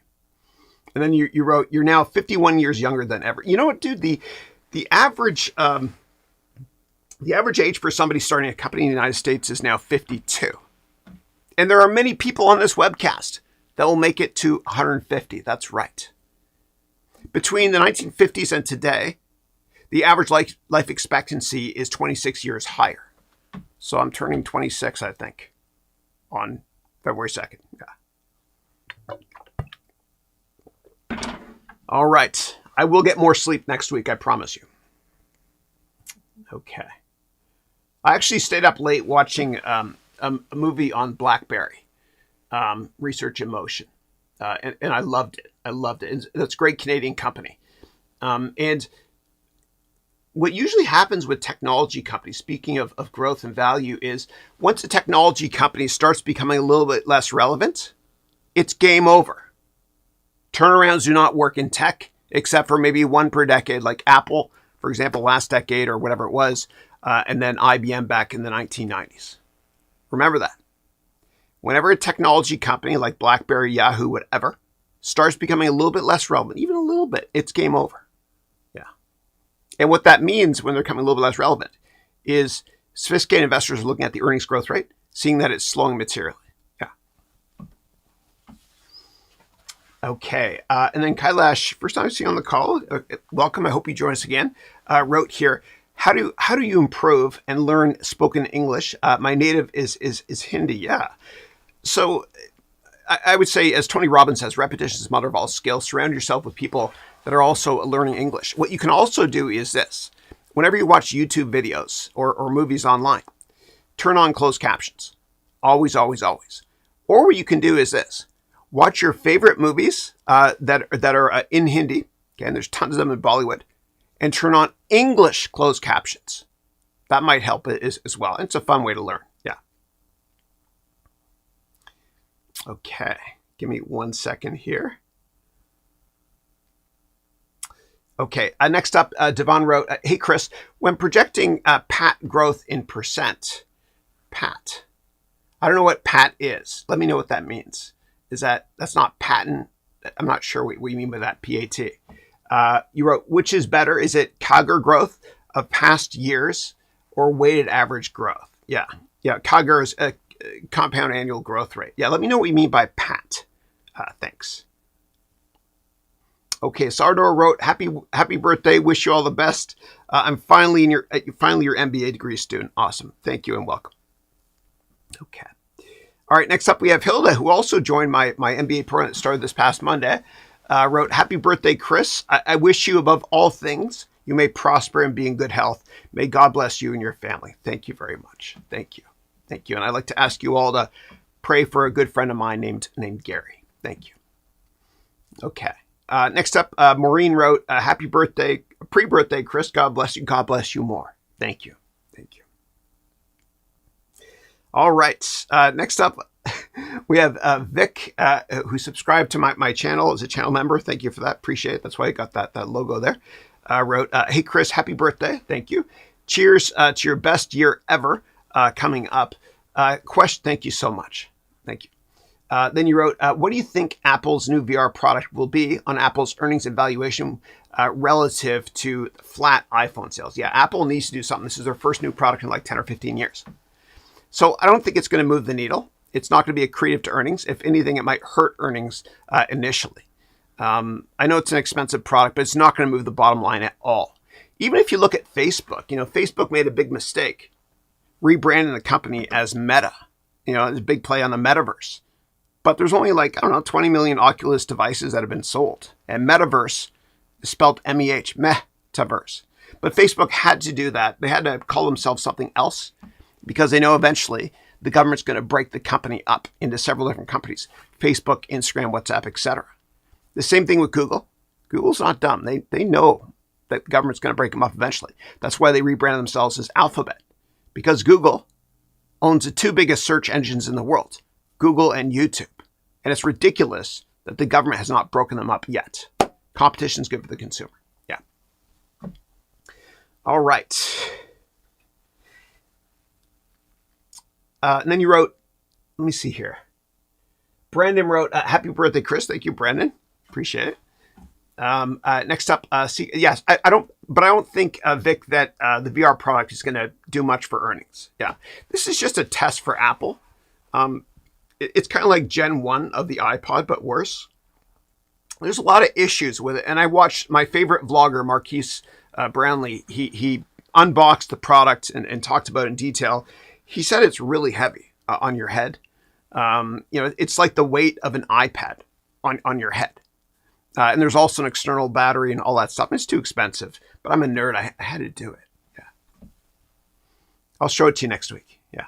And then you wrote, you're now 51 years younger than ever. You know what, dude? The average age for somebody starting a company in the United States is now 52. And there are many people on this webcast that will make it to 150. That's right. Between the 1950s and today, the average life expectancy is 26 years higher. So I'm turning 26, I think, on February 2nd. Yeah. All right. I will get more sleep next week, I promise you. Okay. I actually stayed up late watching a movie on BlackBerry, Research in Motion, and I loved it. I loved it. And that's a great Canadian company. And what usually happens with technology companies, speaking of growth and value, is once a technology company starts becoming a little bit less relevant, it's game over. Turnarounds do not work in tech, except for maybe one per decade, like Apple, for example, last decade or whatever it was, and then IBM back in the 1990s. Remember that. Whenever a technology company like BlackBerry, Yahoo, whatever, starts becoming a little bit less relevant, even a little bit, it's game over. Yeah. And what that means when they're becoming a little bit less relevant is sophisticated investors are looking at the earnings growth rate, seeing that it's slowing materially. Yeah. Okay. And then Kailash, first time I see you on the call. Welcome. I hope you join us again. Wrote here, how do you improve and learn spoken English? My native is Hindi. Yeah. So I would say, as Tony Robbins says, repetition is the mother of all skills. Surround yourself with people that are also learning English. What you can also do is this. Whenever you watch YouTube videos or movies online, turn on closed captions. Always, always, always. Or what you can do is this. Watch your favorite movies that are in Hindi. Okay, and there's tons of them in Bollywood. And turn on English closed captions. That might help as well. It's a fun way to learn. Yeah. Okay. Give me 1 second here. Okay. Next up, Devon wrote, hey, Chris, when projecting PAT growth in percent, PAT. I don't know what PAT is. Let me know what that means. That's not patent? I'm not sure what you mean by that, PAT. You wrote, which is better? Is it CAGR growth of past years or weighted average growth? Yeah. CAGR is a compound annual growth rate. Yeah. Let me know what you mean by PAT. Thanks. Okay. Sardor wrote, happy birthday. Wish you all the best. I'm finally your MBA degree student. Awesome. Thank you and welcome. Okay. All right. Next up, we have Hilda, who also joined my MBA program that started this past Monday. Wrote, happy birthday, Chris. I wish you above all things, you may prosper and be in good health. May God bless you and your family. Thank you very much. Thank you. Thank you. And I'd like to ask you all to pray for a good friend of mine named Gary. Thank you. Okay. Next up, Maureen wrote, happy birthday, pre-birthday, Chris. God bless you. God bless you more. Thank you. Thank you. All right. Next up, we have Vic, who subscribed to my channel as a channel member. Thank you for that. Appreciate it. That's why I got that logo there. Wrote, hey, Chris, happy birthday. Thank you. Cheers to your best year ever coming up. Question. Thank you so much. Thank you. Then you wrote, what do you think Apple's new VR product will be on Apple's earnings and valuation relative to flat iPhone sales? Yeah, Apple needs to do something. This is their first new product in like 10 or 15 years. So I don't think it's going to move the needle. It's not going to be accretive to earnings. If anything, it might hurt earnings initially. I know it's an expensive product, but it's not going to move the bottom line at all. Even if you look at Facebook, Facebook made a big mistake rebranding the company as Meta. It's a big play on the metaverse. But there's only 20 million Oculus devices that have been sold. And metaverse is spelled MEH, metaverse. But Facebook had to do that. They had to call themselves something else because they know eventually the government's going to break the company up into several different companies. Facebook, Instagram, WhatsApp, etc. The same thing with Google. Google's not dumb. They know that the government's going to break them up eventually. That's why they rebranded themselves as Alphabet. Because Google owns the two biggest search engines in the world, Google and YouTube. And it's ridiculous that the government has not broken them up yet. Competition's good for the consumer. Yeah. All right. And then you wrote, let me see here. Brandon wrote, happy birthday, Chris. Thank you, Brandon. Appreciate it. Next up, yes, I don't think, Vic, that the VR product is going to do much for earnings. Yeah. This is just a test for Apple. It's kind of like Gen 1 of the iPod, but worse. There's a lot of issues with it. And I watched my favorite vlogger, Marquise Brownlee. He unboxed the product and talked about it in detail. He said it's really heavy on your head. It's like the weight of an iPad on your head. And there's also an external battery and all that stuff. It's too expensive, but I'm a nerd. I had to do it. I'll show it to you next week. Yeah.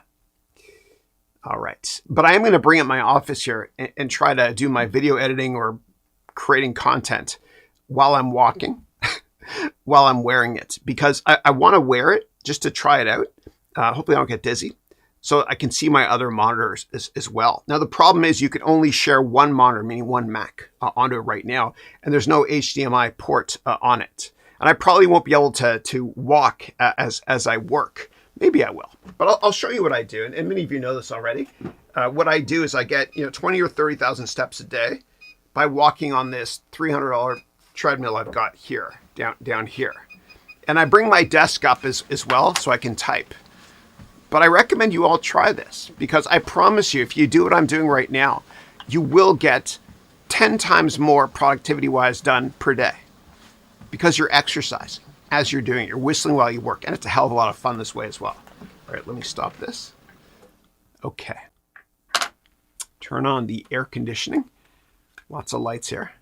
All right. But I am going to bring up my office here and try to do my video editing or creating content while I'm walking, while I'm wearing it, because I want to wear it just to try it out. Hopefully I don't get dizzy, so I can see my other monitors as well. Now, the problem is you can only share one monitor, meaning one Mac, onto it right now, and there's no HDMI port on it. And I probably won't be able to walk as I work. Maybe I will, but I'll show you what I do. And many of you know this already. What I do is I get 20 or 30,000 steps a day by walking on this $300 treadmill I've got here, down here. And I bring my desk up as well so I can type. But I recommend you all try this, because I promise you, if you do what I'm doing right now, you will get 10 times more productivity-wise done per day, because you're exercising as you're doing it. You're whistling while you work, and it's a hell of a lot of fun this way as well. All right, let me stop this. Okay. Turn on the air conditioning. Lots of lights here.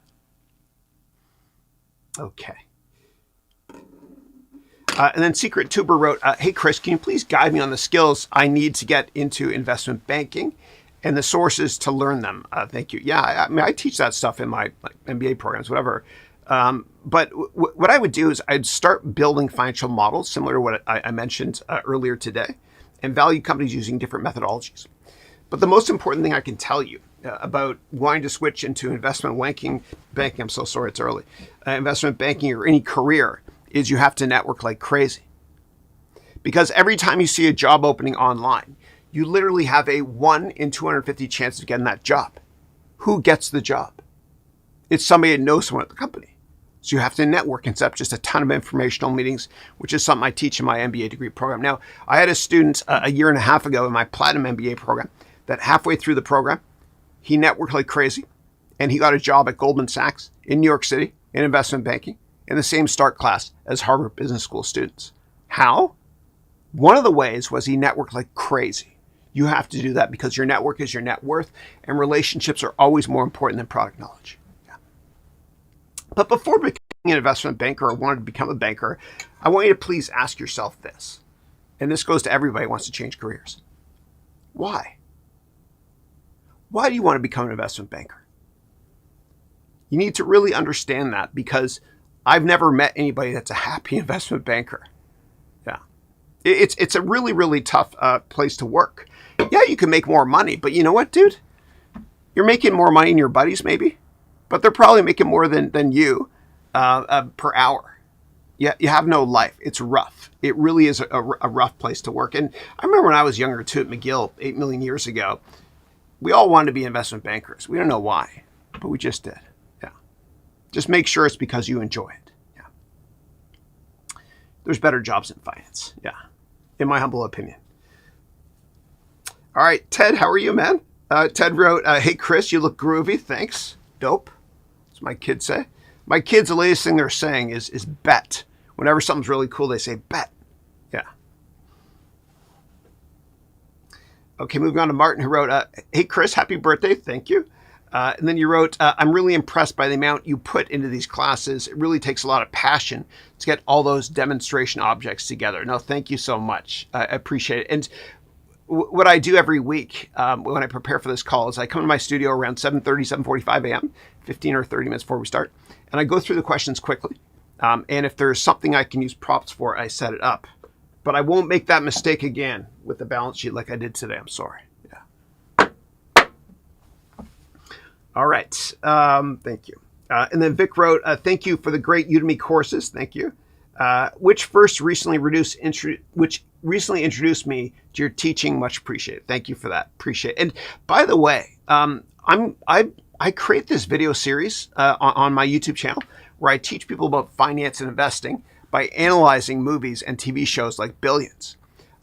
Okay. And then Secret Tuber wrote, hey, Chris, can you please guide me on the skills I need to get into investment banking and the sources to learn them? Thank you. Yeah, I mean, I teach that stuff in my MBA programs, whatever. But what I would do is I'd start building financial models similar to what I mentioned earlier today, and value companies using different methodologies. But the most important thing I can tell you about wanting to switch into investment banking, I'm so sorry, it's early, investment banking or any career, is you have to network like crazy. Because every time you see a job opening online, you literally have a 1 in 250 chance of getting that job. Who gets the job? It's somebody that knows someone at the company. So you have to network and set up just a ton of informational meetings, which is something I teach in my MBA degree program. Now, I had a student a year and a half ago in my Platinum MBA program that halfway through the program, he networked like crazy, and he got a job at Goldman Sachs in New York City in investment banking in the same start class as Harvard Business School students. How? One of the ways was he networked like crazy. You have to do that because your network is your net worth, and relationships are always more important than product knowledge. Yeah. But before becoming an investment banker or wanting to become a banker, I want you to please ask yourself this. And this goes to everybody who wants to change careers. Why? Why do you want to become an investment banker? You need to really understand that, because I've never met anybody that's a happy investment banker. Yeah. It's a really, really tough place to work. Yeah, you can make more money, but you know what, dude? You're making more money than your buddies, maybe, but they're probably making more than you per hour. Yeah, you have no life. It's rough. It really is a rough place to work. And I remember when I was younger too at McGill 8 million years ago, we all wanted to be investment bankers. We don't know why, but we just did. Yeah. Just make sure it's because you enjoy it. Yeah. There's better jobs in finance. Yeah. In my humble opinion. All right, Ted, how are you, man? Ted wrote, hey, Chris, you look groovy. Thanks. Dope. That's what my kids say. My kids, the latest thing they're saying is bet. Whenever something's really cool, they say bet. Yeah. Okay, moving on to Martin, who wrote, hey, Chris, happy birthday. Thank you. And then you wrote, I'm really impressed by the amount you put into these classes. It really takes a lot of passion to get all those demonstration objects together. No, thank you so much. I appreciate it. And what I do every week when I prepare for this call is I come to my studio around 7:30, 7:45 a.m., 15 or 30 minutes before we start. And I go through the questions quickly. And if there's something I can use props for, I set it up. But I won't make that mistake again with the balance sheet like I did today. I'm sorry. Yeah. All right. Thank you. And then Vic wrote, thank you for the great Udemy courses. Thank you. Which recently introduced me to your teaching. Much appreciated. Thank you for that. Appreciate it. And by the way, I create this video series on my YouTube channel where I teach people about finance and investing by analyzing movies and TV shows like Billions.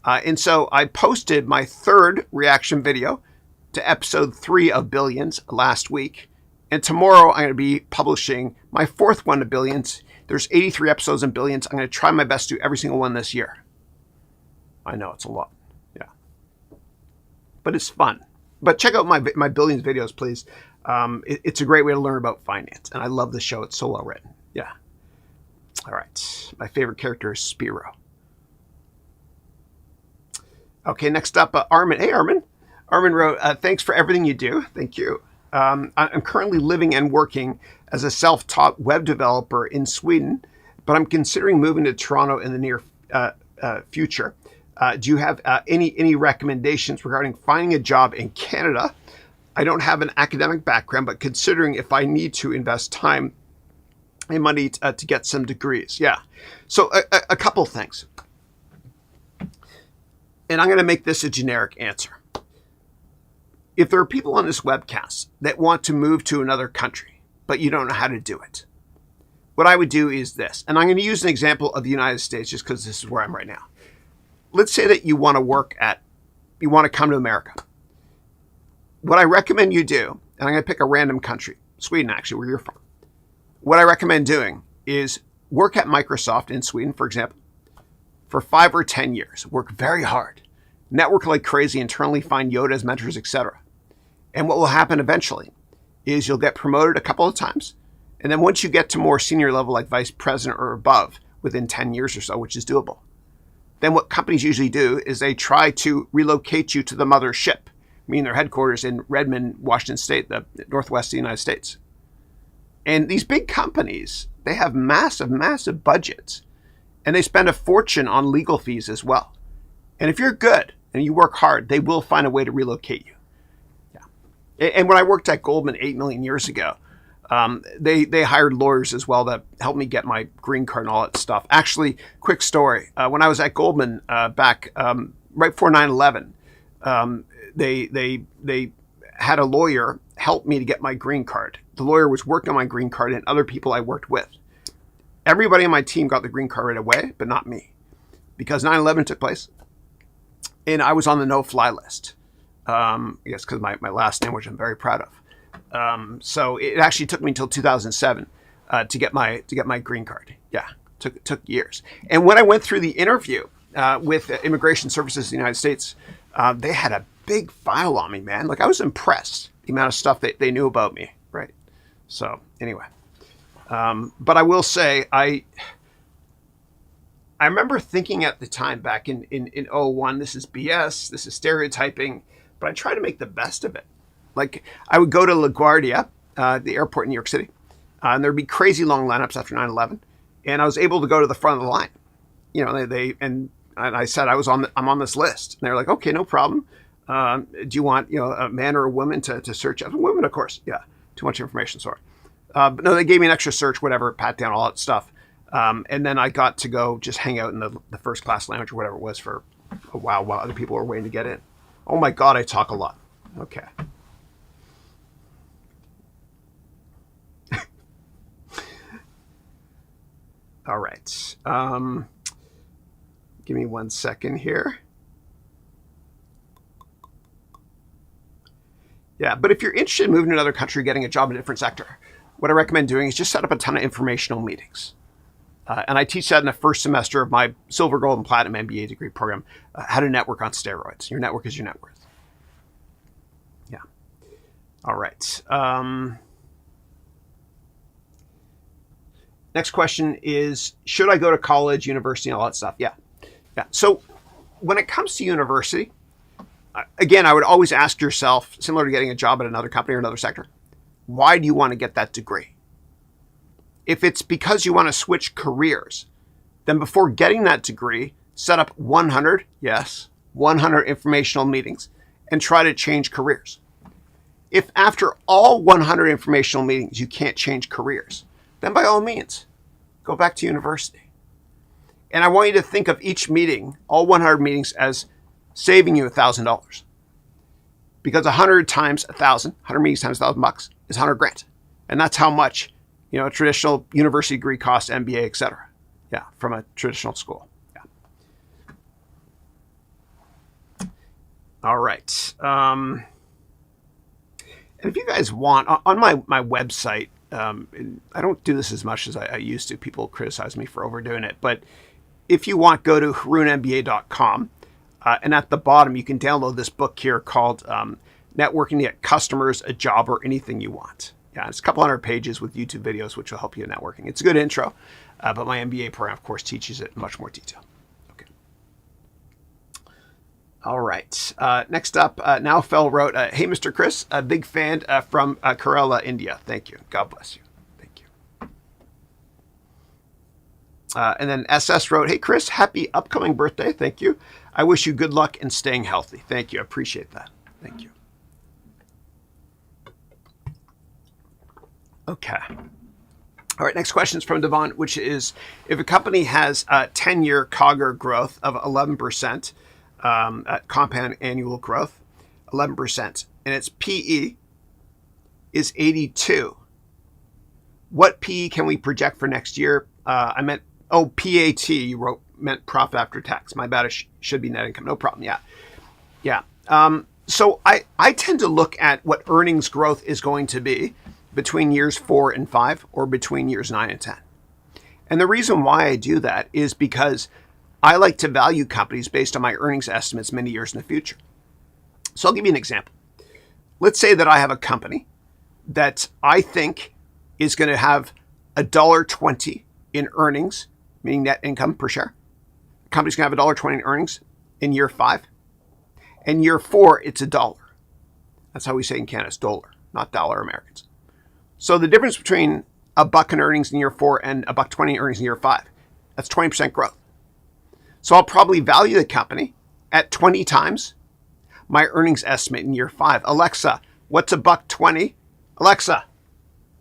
And so I posted my 3rd reaction video to episode 3 of Billions last week. And tomorrow I'm going to be publishing my 4th one to Billions. There's 83 episodes in Billions. I'm going to try my best to do every single one this year. I know it's a lot. Yeah. But it's fun. But check out my Billions videos, please. It's a great way to learn about finance. And I love the show. It's so well written. Yeah. All right. My favorite character is Spiro. Okay, next up, Armin. Hey, Armin. Armin wrote, thanks for everything you do. Thank you. I'm currently living and working as a self-taught web developer in Sweden, but I'm considering moving to Toronto in the near future. Do you have any recommendations regarding finding a job in Canada? I don't have an academic background, but considering if I need to invest time and money to get some degrees. Yeah. So a couple things. And I'm going to make this a generic answer. If there are people on this webcast that want to move to another country, but you don't know how to do it, what I would do is this. And I'm going to use an example of the United States just because this is where I'm right now. Let's say that you want to come to America. What I recommend you do, and I'm going to pick a random country, Sweden actually, where you're from. What I recommend doing is work at Microsoft in Sweden, for example, for 5 or 10 years. Work very hard. Network like crazy, internally find Yodas, mentors, etc. And what will happen eventually is you'll get promoted a couple of times. And then once you get to more senior level, like vice president or above, within 10 years or so, which is doable, then what companies usually do is they try to relocate you to the mothership, meaning their headquarters in Redmond, Washington State, the Northwest of the United States. And these big companies, they have massive, massive budgets. And they spend a fortune on legal fees as well. And if you're good and you work hard, they will find a way to relocate you. Yeah. And when I worked at Goldman 8 million years ago, they hired lawyers as well that helped me get my green card and all that stuff. Actually, quick story. When I was at Goldman back right before 9/11, they had a lawyer help me to get my green card. The lawyer was working on my green card and other people I worked with. Everybody on my team got the green card right away, but not me, because 9/11 took place and I was on the no-fly list. I guess because my last name, which I'm very proud of. So it actually took me until 2007 to get my green card. Yeah, took years. And when I went through the interview with Immigration Services in the United States, they had a big file on me, man. Like, I was impressed the amount of stuff that they knew about me, right? So anyway, but I will say I remember thinking at the time back in 01, this is BS, this is stereotyping, but I try to make the best of it. Like, I would go to LaGuardia, the airport in New York City, and there'd be crazy long lineups after 9/11, and I was able to go to the front of the line. You know, and I said I'm on this list, and they were like, okay, no problem. Do you want a man or a woman to search? Women, of course. Yeah, too much information, sorry. But no, they gave me an extra search, whatever, pat down, all that stuff, and then I got to go just hang out in the first class lounge or whatever it was for a while other people were waiting to get in. Oh my God, I talk a lot. Okay. All right. Give me 1 second here. Yeah, but if you're interested in moving to another country, getting a job in a different sector, what I recommend doing is just set up a ton of informational meetings. And I teach that in the first semester of my silver, gold, and platinum MBA degree program, how to network on steroids. Your network is your net worth. Yeah. All right. Next question is, should I go to college, university, and all that stuff? Yeah. Yeah. So when it comes to university, again, I would always ask yourself, similar to getting a job at another company or another sector, why do you want to get that degree? If it's because you want to switch careers, then before getting that degree, set up 100 informational meetings and try to change careers. If after all 100 informational meetings you can't change careers, then by all means, go back to university. And I want you to think of each meeting, all 100 meetings, as saving you $1,000. Because 100 times 1,000, 100 meetings times $1,000 is 100 grand. And that's how much, a traditional university degree costs, MBA, etc. Yeah, from a traditional school. Yeah. All right. And if you guys want, on my website, I don't do this as much as I used to. People criticize me for overdoing it. But if you want, go to harounmba.com. And at the bottom, you can download this book here called Networking to Get Customers, a Job, or Anything You Want. Yeah, it's a couple hundred pages with YouTube videos, which will help you in networking. It's a good intro, but my MBA program, of course, teaches it in much more detail. Okay. All right. Next up, Now Fell wrote, hey, Mr. Chris, a big fan from Kerala, India. Thank you. God bless you. Thank you. And then SS wrote, hey, Chris, happy upcoming birthday. Thank you. I wish you good luck in staying healthy. Thank you. I appreciate that. Thank you. Okay. All right, next question is from Devon, which is, if a company has a 10-year CAGR growth of 11%, at compound annual growth, 11%, and its PE is 82, what PE can we project for next year? I meant, PAT, you wrote, meant profit after tax. My bad, it should be net income. No problem, yeah. So I tend to look at what earnings growth is going to be between years 4 and 5 or between years 9 and 10. And the reason why I do that is because I like to value companies based on my earnings estimates many years in the future. So I'll give you an example. Let's say that I have a company that I think is going to have $1.20 in earnings, meaning net income per share. The company's going to have $1.20 in earnings in year 5. And year 4, it's $1. That's how we say in Canada, it's dollar, not dollar Americans. So the difference between $1 in earnings in year 4 and $1.20 in earnings in year 5, that's 20% growth. So I'll probably value the company at 20 times my earnings estimate in year 5. Alexa, what's $1.20? Alexa,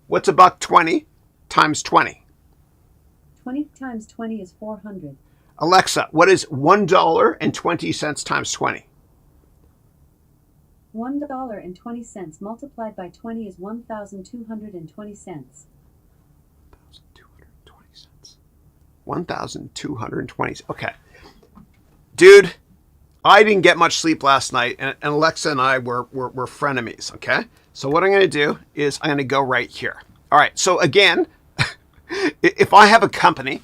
what's $1.20 times 20? 20 times 20 is 400. Alexa, what is $1.20 times 20? $1.20 multiplied by 20 is 1,220 cents. 1,220 cents. 1,220. Okay. Dude, I didn't get much sleep last night, and Alexa and I were frenemies, okay? So what I'm going to do is I'm going to go right here. All right, so again, if I have a company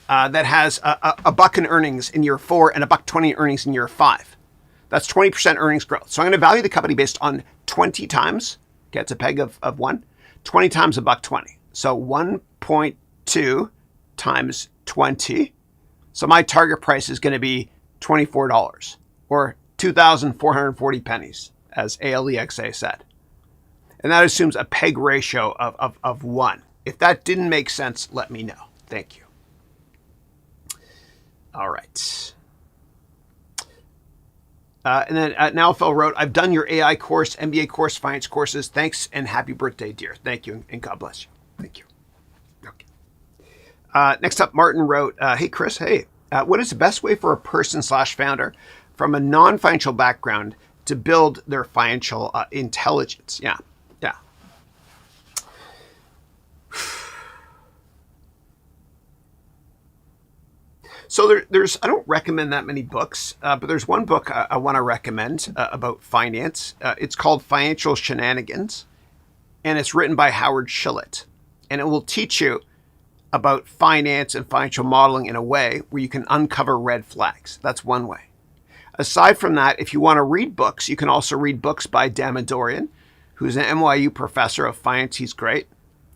that has a buck in earnings in year 4 and $1.20 in earnings in year 5, that's 20% earnings growth. So I'm going to value the company based on 20 times, okay, it's a peg of 1, 20 times $1.20. So 1.2 times 20. So my target price is going to be $24 or 2,440 pennies, as ALEXA said. And that assumes a peg ratio of 1. If that didn't make sense, let me know. Thank you. All right. And then Nowfell wrote, I've done your AI course, MBA course, finance courses. Thanks and happy birthday, dear. Thank you and God bless you. Thank you. Okay. Next up, Martin wrote, hey, Chris, hey, what is the best way for a person/founder from a non-financial background to build their financial intelligence? Yeah. So there's, I don't recommend that many books, but there's one book I want to recommend about finance. It's called Financial Shenanigans, and it's written by Howard Shillett. And it will teach you about finance and financial modeling in a way where you can uncover red flags. That's one way. Aside from that, if you want to read books, you can also read books by Damodaran, who's an NYU professor of finance. He's great.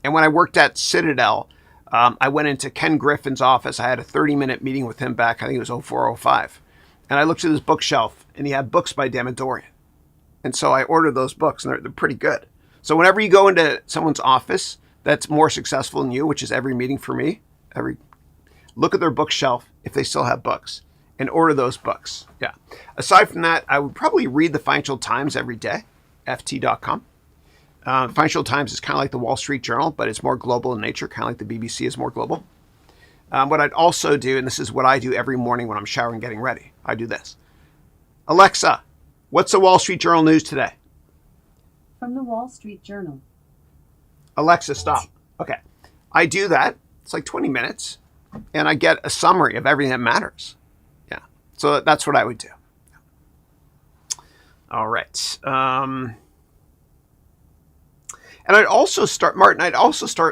And when I worked at Citadel, I went into Ken Griffin's office. I had a 30-minute meeting with him back, I think it was 04, 05. And I looked at his bookshelf, and he had books by Damodaran. And so I ordered those books, and they're pretty good. So whenever you go into someone's office that's more successful than you, which is every meeting for me, look at their bookshelf if they still have books, and order those books. Yeah. Aside from that, I would probably read the Financial Times every day, ft.com. Financial Times is kind of like the Wall Street Journal, but it's more global in nature, kind of like the BBC is more global. What I'd also do, and this is what I do every morning when I'm showering getting ready, I do this. Alexa, what's the Wall Street Journal news today? From the Wall Street Journal. Alexa, stop. Okay. I do that. It's like 20 minutes, and I get a summary of everything that matters. Yeah. So that's what I would do. All right. And I'd also start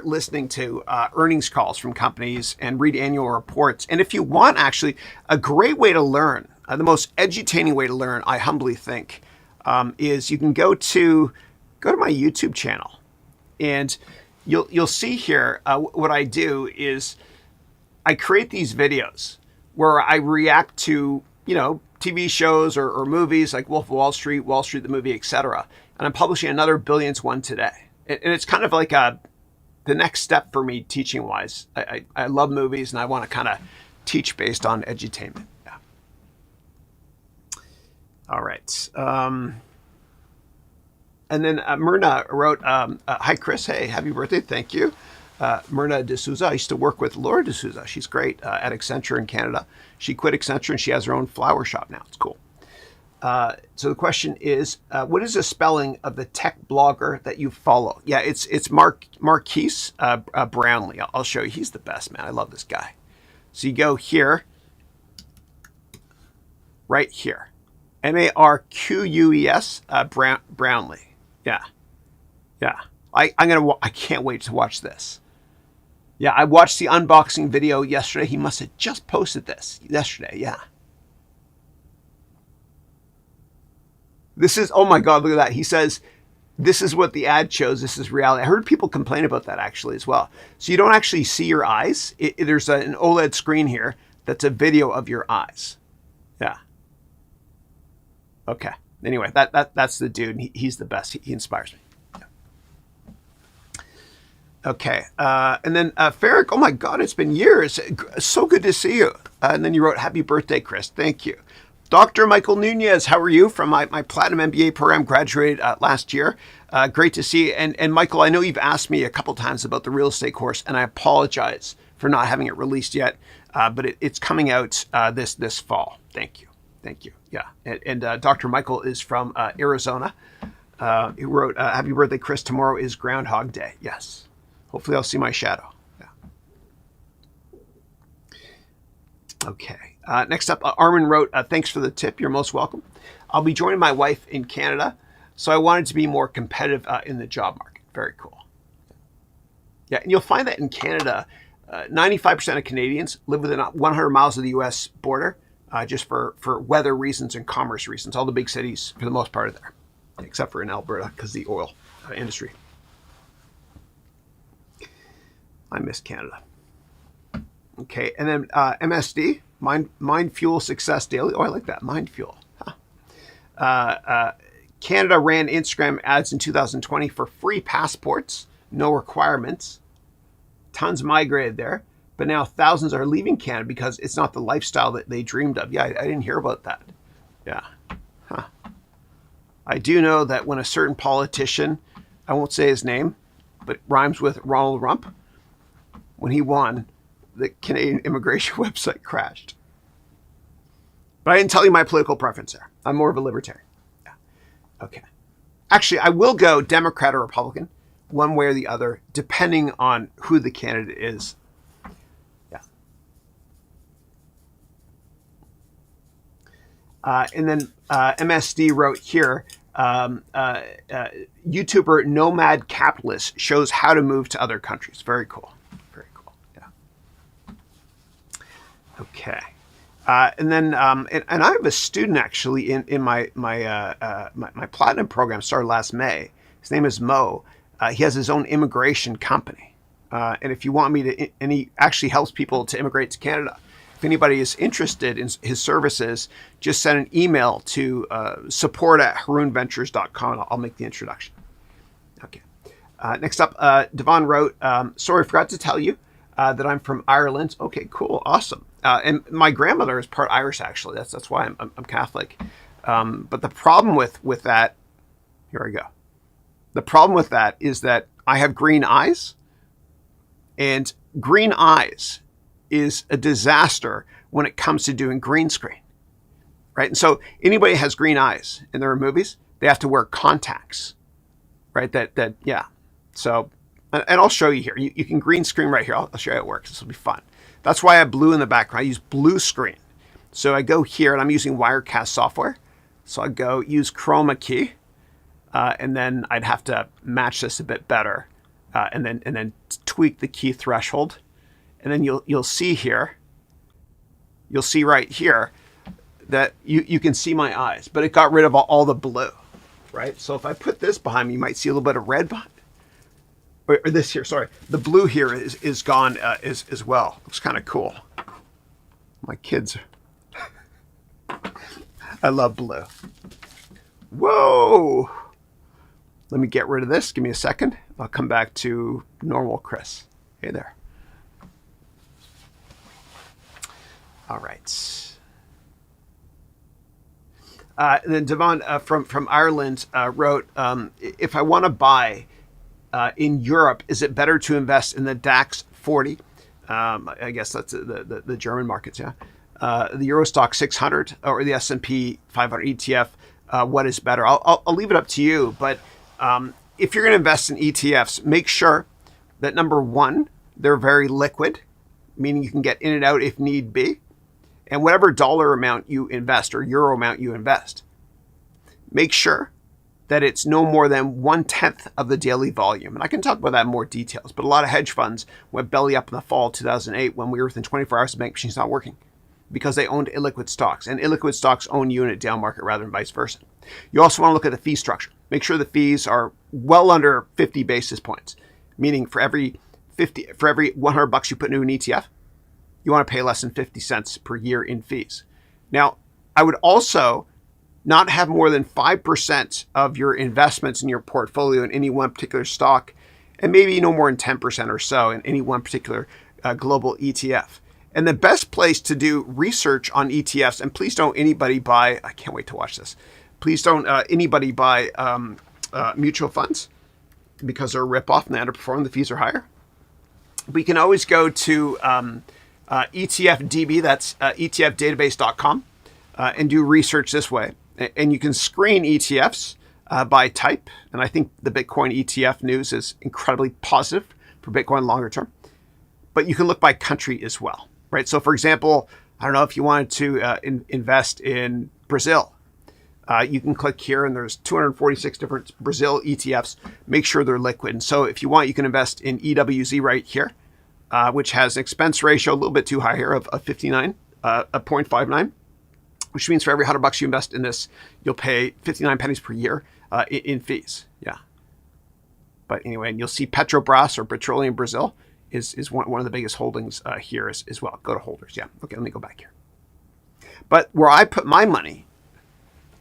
listening to earnings calls from companies and read annual reports. And if you want, actually, a great way to learn, the most edutaining way to learn, I humbly think, is you can go to my YouTube channel. And you'll see here what I do is I create these videos where I react to, TV shows or movies like Wolf of Wall Street the movie, etc. And I'm publishing another Billions one today. And it's kind of like the next step for me teaching wise. I love movies and I want to kind of teach based on edutainment. Yeah. All right. And then Myrna wrote, hi, Chris. Hey, happy birthday. Thank you. Myrna D'Souza. I used to work with Laura D'Souza. She's great at Accenture in Canada. She quit Accenture and she has her own flower shop now. It's cool. So the question is, what is the spelling of the tech blogger that you follow? Yeah, it's Marquise Brownlee. I'll show you. He's the best, man. I love this guy. So you go here, right here. Marques Brownlee. Yeah. I can't wait to watch this. Yeah, I watched the unboxing video yesterday. He must have just posted this yesterday. Yeah. This is, oh my God, look at that. He says, this is what the ad shows. This is reality. I heard people complain about that actually as well. So you don't actually see your eyes. There's an OLED screen here that's a video of your eyes. Yeah. Okay. Anyway, that's the dude. He's the best. He inspires me. Okay. And then Farrick, oh my God, it's been years. So good to see you. And then you wrote, happy birthday, Chris. Thank you. Dr. Michael Nunez, how are you? From my Platinum MBA program, graduated last year. Great to see you. And Michael, I know you've asked me a couple times about the real estate course, and I apologize for not having it released yet, but it's coming out this fall. Thank you. Thank you. Yeah. And Dr. Michael is from Arizona. He wrote, happy birthday, Chris. Tomorrow is Groundhog Day. Yes. Hopefully I'll see my shadow. Yeah. Okay. Next up, Armin wrote, thanks for the tip. You're most welcome. I'll be joining my wife in Canada, so I wanted to be more competitive in the job market. Very cool. Yeah, and you'll find that in Canada, 95% of Canadians live within 100 miles of the U.S. border, just for weather reasons and commerce reasons. All the big cities, for the most part, are there, except for in Alberta, because of the oil industry. I miss Canada. Okay, and then MSD, Mind Fuel Success Daily. Oh, I like that, Mind Fuel. Huh. Canada ran Instagram ads in 2020 for free passports, no requirements. Tons migrated there, but now thousands are leaving Canada because it's not the lifestyle that they dreamed of. Yeah, I didn't hear about that. Yeah. Huh. I do know that when a certain politician, I won't say his name, but rhymes with Ronald Rump, when he won, the Canadian immigration website crashed. But I didn't tell you my political preference there. I'm more of a libertarian. Yeah. Okay. Actually, I will go Democrat or Republican, one way or the other, depending on who the candidate is. Yeah. And then MSD wrote here, YouTuber Nomad Capitalist shows how to move to other countries. Very cool. Okay, and then and I have a student actually in my platinum program started last May. His name is Mo. He has his own immigration company, and if you want me to, and he actually helps people to immigrate to Canada. If anybody is interested in his services, just send an email to support@harounventures.com. I'll make the introduction. Okay. Next up, Devon wrote, sorry, I forgot to tell you that I'm from Ireland. Okay, cool, awesome. And my grandmother is part Irish, actually. That's why I'm Catholic. But the problem with that, here I go. The problem with that is that I have green eyes, and green eyes is a disaster when it comes to doing green screen, right? And so anybody who has green eyes in their movies, they have to wear contacts, right? Yeah. So, and I'll show you here. You can green screen right here. I'll show you how it works. This will be fun. That's why I have blue in the background. I use blue screen. So I go here, and I'm using Wirecast software. So I go use chroma key, and then I'd have to match this a bit better, and then tweak the key threshold, and then you'll see here. You'll see right here that you can see my eyes, but it got rid of all the blue, right? So if I put this behind me, you might see a little bit of red behind. Or this here, sorry. The blue here is gone as well. Looks kind of cool. My kids. I love blue. Whoa. Let me get rid of this. Give me a second. I'll come back to normal Chris. Hey there. All right. And then Devon from Ireland wrote, if I want to buy in Europe, is it better to invest in the DAX 40? I guess that's the German markets, yeah. The Eurostock 600 or the S&P 500 ETF, what is better? I'll leave it up to you, but if you're going to invest in ETFs, make sure that number one, they're very liquid, meaning you can get in and out if need be. And whatever dollar amount you invest or euro amount you invest, make sure that it's no more than 1/10 of the daily volume. And I can talk about that in more details, but a lot of hedge funds went belly up in the fall of 2008 when we were within 24 hours of bank machines not working because they owned illiquid stocks, and illiquid stocks own you in a down market rather than vice versa. You also want to look at the fee structure. Make sure the fees are well under 50 basis points, meaning for every $100 you put into an ETF, you want to pay less than 50 cents per year in fees. Now, I would also not have more than 5% of your investments in your portfolio in any one particular stock, and maybe no more than 10% or so in any one particular global ETF. And the best place to do research on ETFs, and please don't anybody buy, I can't wait to watch this, please don't anybody buy mutual funds because they're a ripoff and they underperform, the fees are higher. We can always go to ETFDB, that's etfdatabase.com, and do research this way. And you can screen ETFs by type. And I think the Bitcoin ETF news is incredibly positive for Bitcoin longer term. But you can look by country as well, right? So for example, I don't know if you wanted to invest in Brazil. You can click here and there's 246 different Brazil ETFs. Make sure they're liquid. And so if you want, you can invest in EWZ right here, which has an expense ratio a little bit too high here of 0.59, which means for every $100 you invest in this, you'll pay 59 pennies per year in fees. Yeah. But anyway, and you'll see Petrobras or Petroleum Brazil is one of the biggest holdings here as well. Go to holders. Yeah. Okay, let me go back here. But where I put my money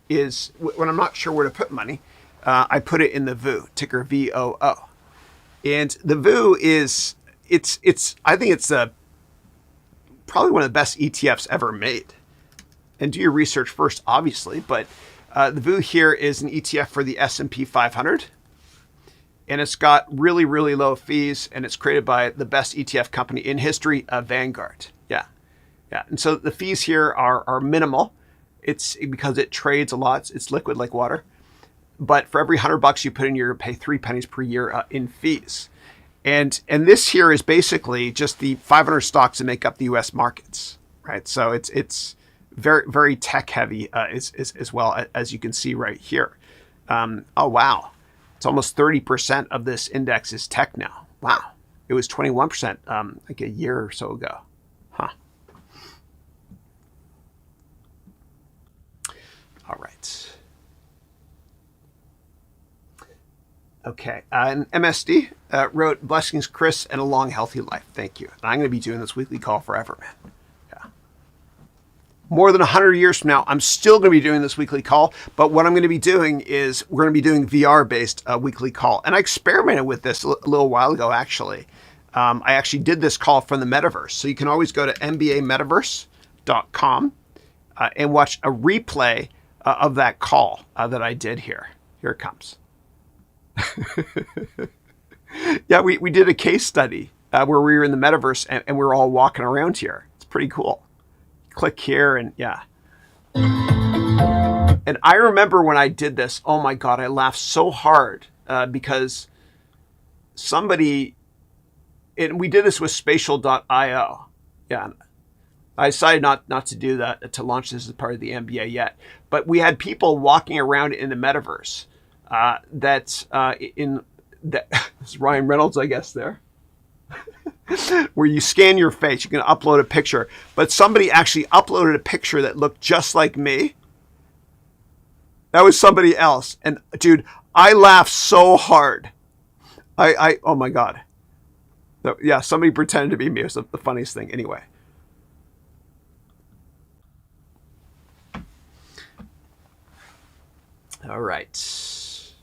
is when I'm not sure where to put money, I put it in the VOO, ticker VOO. And the VOO is, I think it's probably one of the best ETFs ever made. And do your research first, obviously, but the VOO here is an ETF for the S&P 500. And it's got really, really low fees, and it's created by the best ETF company in history, Vanguard. Yeah. Yeah. And so the fees here are minimal. It's because it trades a lot. It's liquid like water. But for every $100 you put in, you're going to pay 3 pennies per year in fees. And this here is basically just the 500 stocks that make up the U.S. markets, right? So it's very, very tech heavy as well, as you can see right here. Oh, wow. It's almost 30% of this index is tech now. Wow. It was 21% like a year or so ago. Huh. All right. Okay. And MSD wrote, blessings, Chris, and a long, healthy life. Thank you. And I'm going to be doing this weekly call forever, man. Yeah. More than 100 years from now, I'm still going to be doing this weekly call. But what I'm going to be doing is we're going to be doing VR-based weekly call. And I experimented with this a little while ago, actually. I actually did this call from the metaverse. So you can always go to mbametaverse.com and watch a replay of that call that I did here. Here it comes. Yeah, we did a case study where we were in the metaverse and we were all walking around here. It's pretty cool. Click here and yeah. And I remember when I did this, oh my God, I laughed so hard because somebody, and we did this with spatial.io. Yeah. I decided not to do that, to launch this as part of the MBA yet. But we had people walking around in the metaverse that's Ryan Reynolds, I guess, there. Where you scan your face, you can upload a picture. But somebody actually uploaded a picture that looked just like me. That was somebody else. And dude, I laughed so hard. Oh my God. Yeah, somebody pretended to be me. It was the funniest thing. Anyway. All right.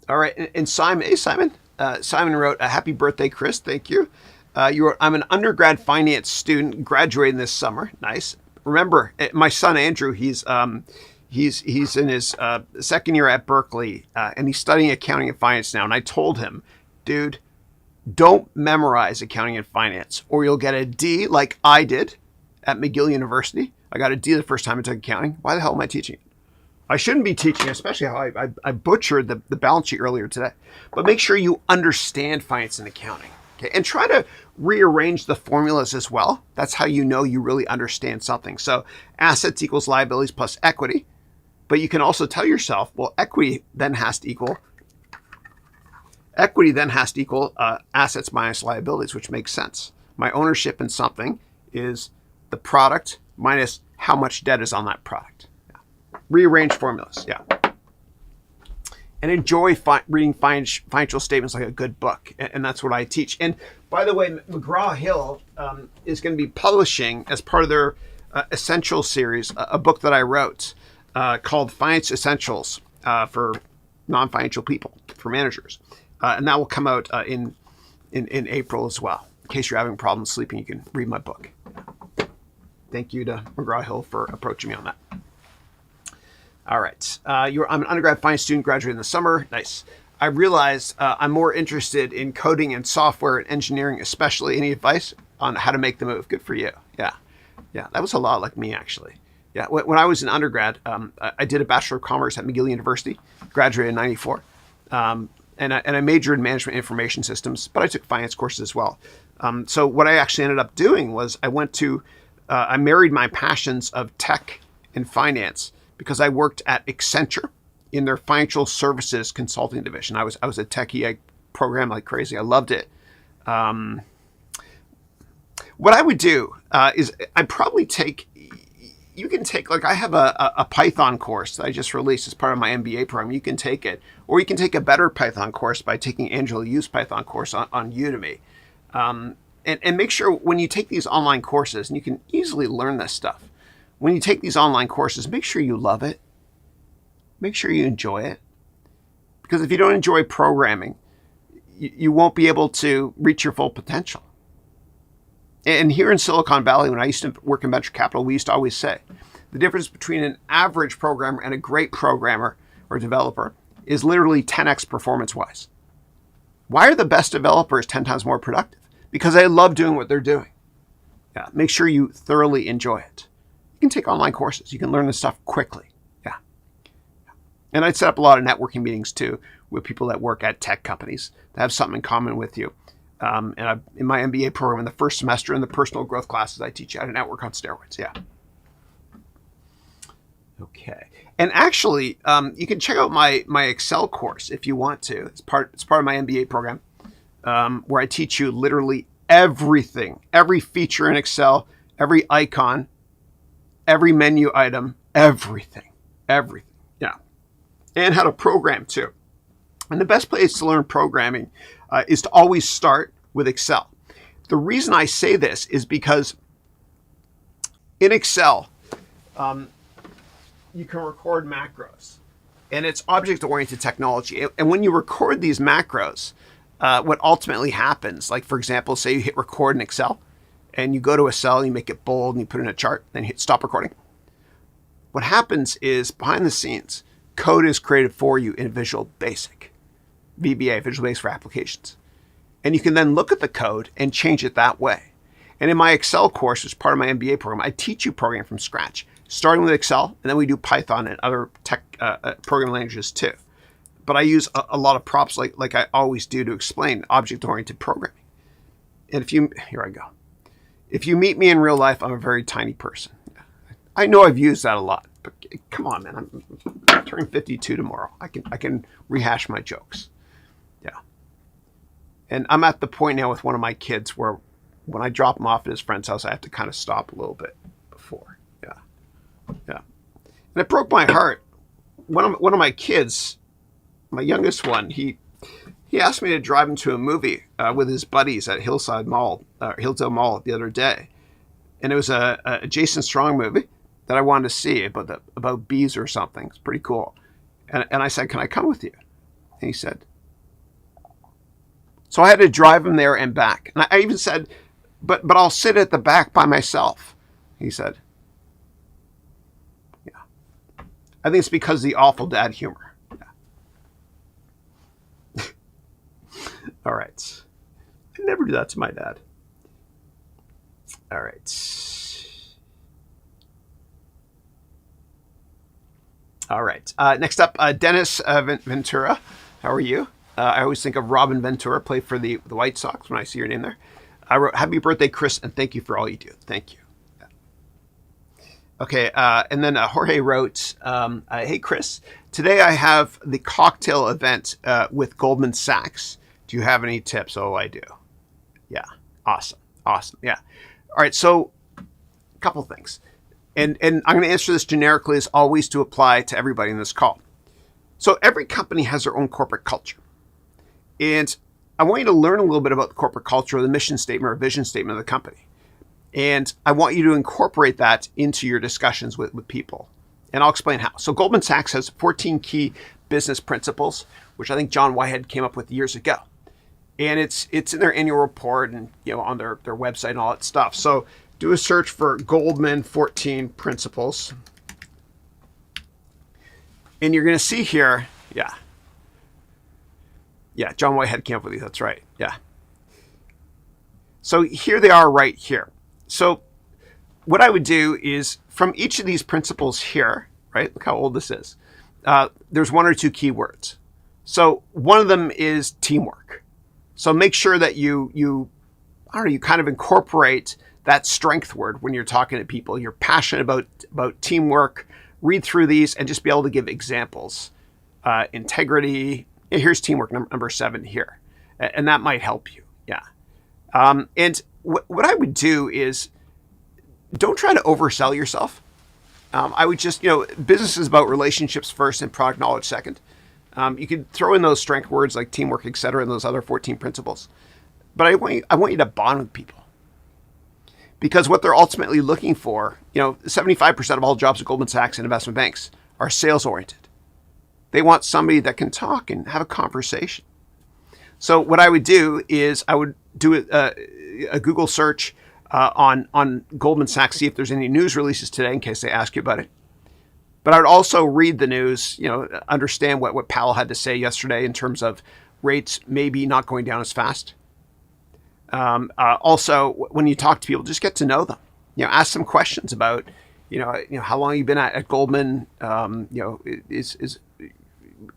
All right. And Simon, hey, Simon. Simon wrote, happy birthday, Chris. Thank you. You wrote, I'm an undergrad finance student graduating this summer. Nice. Remember, my son, Andrew, he's in his second year at Berkeley, and he's studying accounting and finance now. And I told him, dude, don't memorize accounting and finance, or you'll get a D like I did at McGill University. I got a D the first time I took accounting. Why the hell am I teaching it? I shouldn't be teaching, especially how I butchered the balance sheet earlier today. But make sure you understand finance and accounting. Okay? And try to rearrange the formulas as well. That's how you know you really understand something. So assets equals liabilities plus equity. But you can also tell yourself, well, equity then has to equal assets minus liabilities, which makes sense. My ownership in something is the product minus how much debt is on that product. Rearrange formulas, yeah. And enjoy reading financial statements like a good book. And that's what I teach. And by the way, McGraw-Hill is going to be publishing, as part of their Essentials series, a book that I wrote called Finance Essentials for non-financial people, for managers. And that will come out in April as well. In case you're having problems sleeping, you can read my book. Thank you to McGraw-Hill for approaching me on that. All right. I'm an undergrad finance student graduating this summer. Nice. I realized I'm more interested in coding and software and engineering, especially. Any advice on how to make the move? Good for you. Yeah. Yeah. That was a lot like me, actually. Yeah. When I was an undergrad, I did a Bachelor of Commerce at McGill University, graduated in 94. And I majored in management information systems, but I took finance courses as well. So what I actually ended up doing was I married my passions of tech and finance, because I worked at Accenture in their financial services consulting division. I was a techie. I programmed like crazy. I loved it. What I would do is I'd probably you can take, like I have a Python course that I just released as part of my MBA program. You can take it, or you can take a better Python course by taking Angela Yu's Python course on Udemy. And make sure when you take these online courses, and you can easily learn this stuff, when you take these online courses, make sure you love it. Make sure you enjoy it. Because if you don't enjoy programming, you won't be able to reach your full potential. And here in Silicon Valley, when I used to work in venture capital, we used to always say the difference between an average programmer and a great programmer or developer is literally 10x performance-wise. Why are the best developers 10 times more productive? Because they love doing what they're doing. Yeah, make sure you thoroughly enjoy it. You can take online courses. You can learn this stuff quickly. Yeah. And I'd set up a lot of networking meetings too with people that work at tech companies that have something in common with you. And in my MBA program, in the first semester, in the personal growth classes, I teach you how to network on steroids. Yeah. Okay. And actually, you can check out my Excel course if you want to. It's part of my MBA program, where I teach you literally everything, every feature in Excel, every icon, every menu item, everything. Yeah. And how to program too. And the best place to learn programming is to always start with Excel. The reason I say this is because in Excel, you can record macros, and it's object-oriented technology. And when you record these macros, what ultimately happens, like for example, say you hit record in Excel, and you go to a cell, you make it bold, and you put in a chart, then you hit stop recording. What happens is, behind the scenes, code is created for you in Visual Basic, VBA, Visual Basic for Applications. And you can then look at the code and change it that way. And in my Excel course, as part of my MBA program, I teach you programming from scratch, starting with Excel, and then we do Python and other tech programming languages too. But I use a lot of props like I always do to explain object-oriented programming. And here I go. If you meet me in real life, I'm a very tiny person. I know I've used that a lot, but come on, man. I'm turning 52 tomorrow. I can rehash my jokes. Yeah. And I'm at the point now with one of my kids where when I drop him off at his friend's house, I have to kind of stop a little bit before. Yeah. Yeah. And it broke my heart. One of my kids, my youngest one, he asked me to drive him to a movie with his buddies at Hillsdale Mall the other day. And it was a Jason Strong movie that I wanted to see about bees or something. It's pretty cool. And I said, can I come with you? And he said, so I had to drive him there and back. And I even said, but I'll sit at the back by myself. He said, yeah. I think it's because of the awful dad humor. Yeah. All right. I never do that to my dad. All right. All right. Next up, Dennis Ventura. How are you? I always think of Robin Ventura, played for the White Sox when I see your name there. I wrote, happy birthday, Chris, and thank you for all you do. Thank you. Yeah. Okay, and then Jorge wrote, hey, Chris, today I have the cocktail event with Goldman Sachs. Do you have any tips? Oh, I do. Yeah, awesome. Yeah. All right, so a couple things. And I'm going to answer this generically as always to apply to everybody in this call. So every company has their own corporate culture. And I want you to learn a little bit about the corporate culture or the mission statement or vision statement of the company. And I want you to incorporate that into your discussions with people. And I'll explain how. So Goldman Sachs has 14 key business principles, which I think John Whitehead came up with years ago. And it's in their annual report and on their website and all that stuff. So do a search for Goldman 14 principles. And you're going to see here, yeah, John Whitehead came up with these. That's right. Yeah. So here they are right here. So what I would do is from each of these principles here, right? Look how old this is. There's one or two keywords. So one of them is teamwork. So make sure that you kind of incorporate that strength word when you're talking to people. You're passionate about teamwork. Read through these and just be able to give examples. Integrity. Here's teamwork number 7 here. And that might help you. Yeah. And what I would do is don't try to oversell yourself. I would just, business is about relationships first and product knowledge second. You could throw in those strength words like teamwork, et cetera, and those other 14 principles. But I want you to bond with people. Because what they're ultimately looking for, 75% of all jobs at Goldman Sachs and investment banks are sales oriented. They want somebody that can talk and have a conversation. So what I would do is I would do a Google search on Goldman Sachs, see if there's any news releases today in case they ask you about it. But I would also read the news, understand what Powell had to say yesterday in terms of rates maybe not going down as fast. Also, when you talk to people, just get to know them. Ask some questions about, how long you've been at Goldman.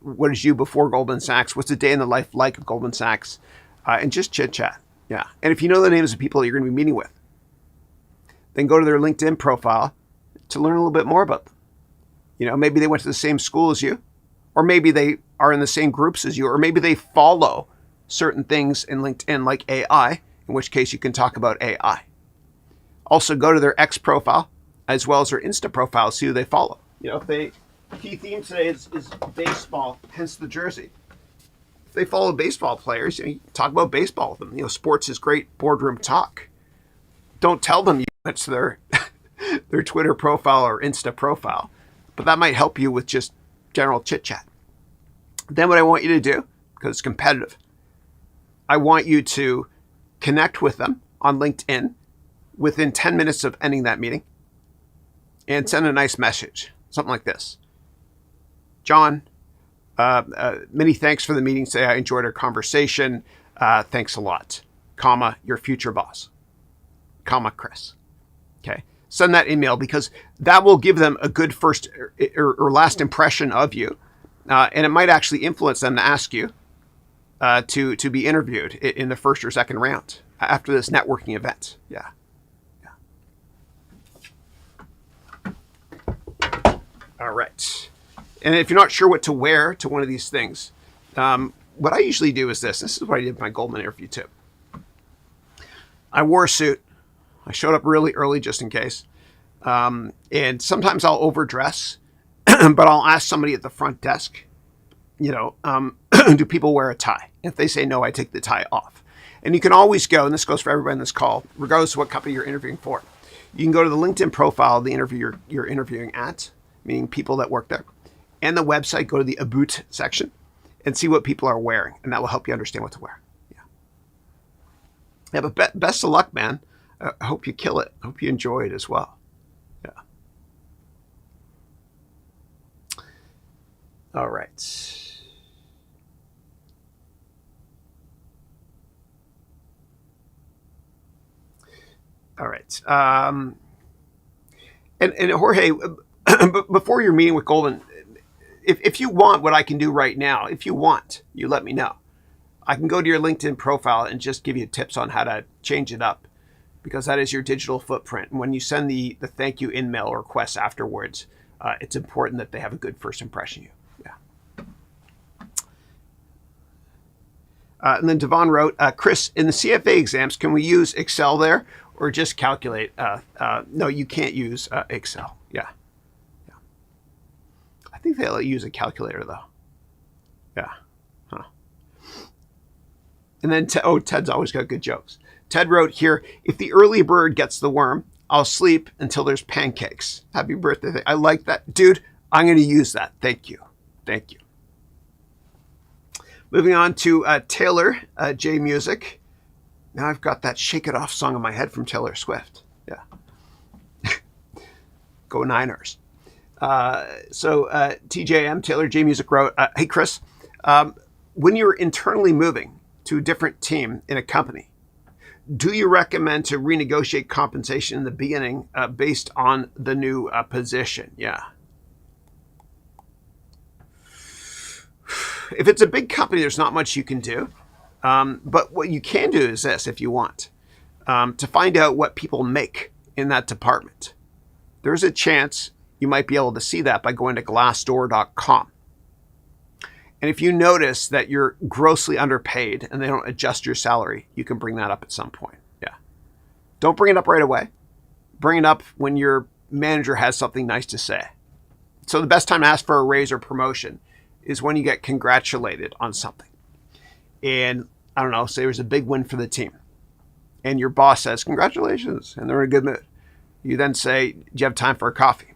What is you before Goldman Sachs? What's a day in the life like of Goldman Sachs? And just chit chat. Yeah. And if you know the names of people that you're going to be meeting with, then go to their LinkedIn profile to learn a little bit more about them. Maybe they went to the same school as you, or maybe they are in the same groups as you, or maybe they follow certain things in LinkedIn like AI, in which case you can talk about AI. Also go to their X profile as well as their Insta profile, see who they follow. If key theme today is baseball, hence the jersey. If they follow baseball players, you talk about baseball with them. Sports is great boardroom talk. Don't tell them you went to their Twitter profile or Insta profile, but that might help you with just general chit chat. Then what I want you to do, because it's competitive, I want you to connect with them on LinkedIn within 10 minutes of ending that meeting and send a nice message, something like this. John, many thanks for the meeting today. I enjoyed our conversation. Thanks a lot. Comma, your future boss. Comma, Chris. Okay. Send that email because that will give them a good first or last impression of you. And it might actually influence them to ask you to be interviewed in the first or second round after this networking event. Yeah. All right. And if you're not sure what to wear to one of these things, what I usually do is this. This is what I did with my Goldman interview too. I wore a suit. I showed up really early just in case. And sometimes I'll overdress, but I'll ask somebody at the front desk, do people wear a tie? If they say no, I take the tie off. And you can always go, and this goes for everybody in this call, regardless of what company you're interviewing for, You can go to the LinkedIn profile of the interview you're interviewing at, meaning people that work there, and the website, go to the EBIDTA section and see what people are wearing, and that will help you understand what to wear. Yeah, but best of luck, man. I hope you kill it. I hope you enjoy it as well. Yeah. All right. All right. And Jorge, before your meeting with Goldman, if you want what I can do right now, if you want, you let me know. I can go to your LinkedIn profile and just give you tips on how to change it up, because that is your digital footprint. And when you send the thank you email request afterwards, it's important that they have a good first impression of you. Yeah. And then Devon wrote, Chris, in the CFA exams, can we use Excel there or just calculate? No, you can't use Excel. Yeah. I think they let you use a calculator, though. Yeah. Huh. And then, Ted's always got good jokes. Ted wrote here, if the early bird gets the worm, I'll sleep until there's pancakes. Happy birthday. I like that. Dude, I'm going to use that. Thank you. Thank you. Moving on to Taylor J Music. Now I've got that Shake It Off song in my head from Taylor Swift. Yeah. Go Niners. So TJM, Taylor J Music wrote, hey, Chris, when you're internally moving to a different team in a company, do you recommend to renegotiate compensation in the beginning based on the new position? Yeah. If it's a big company, there's not much you can do. But what you can do is this, if you want, to find out what people make in that department. There's a chance you might be able to see that by going to glassdoor.com. And if you notice that you're grossly underpaid and they don't adjust your salary, you can bring that up at some point. Yeah. Don't bring it up right away. Bring it up when your manager has something nice to say. So the best time to ask for a raise or promotion is when you get congratulated on something. And I don't know, say there's a big win for the team. And your boss says, congratulations, and they're in a good mood. You then say, do you have time for a coffee?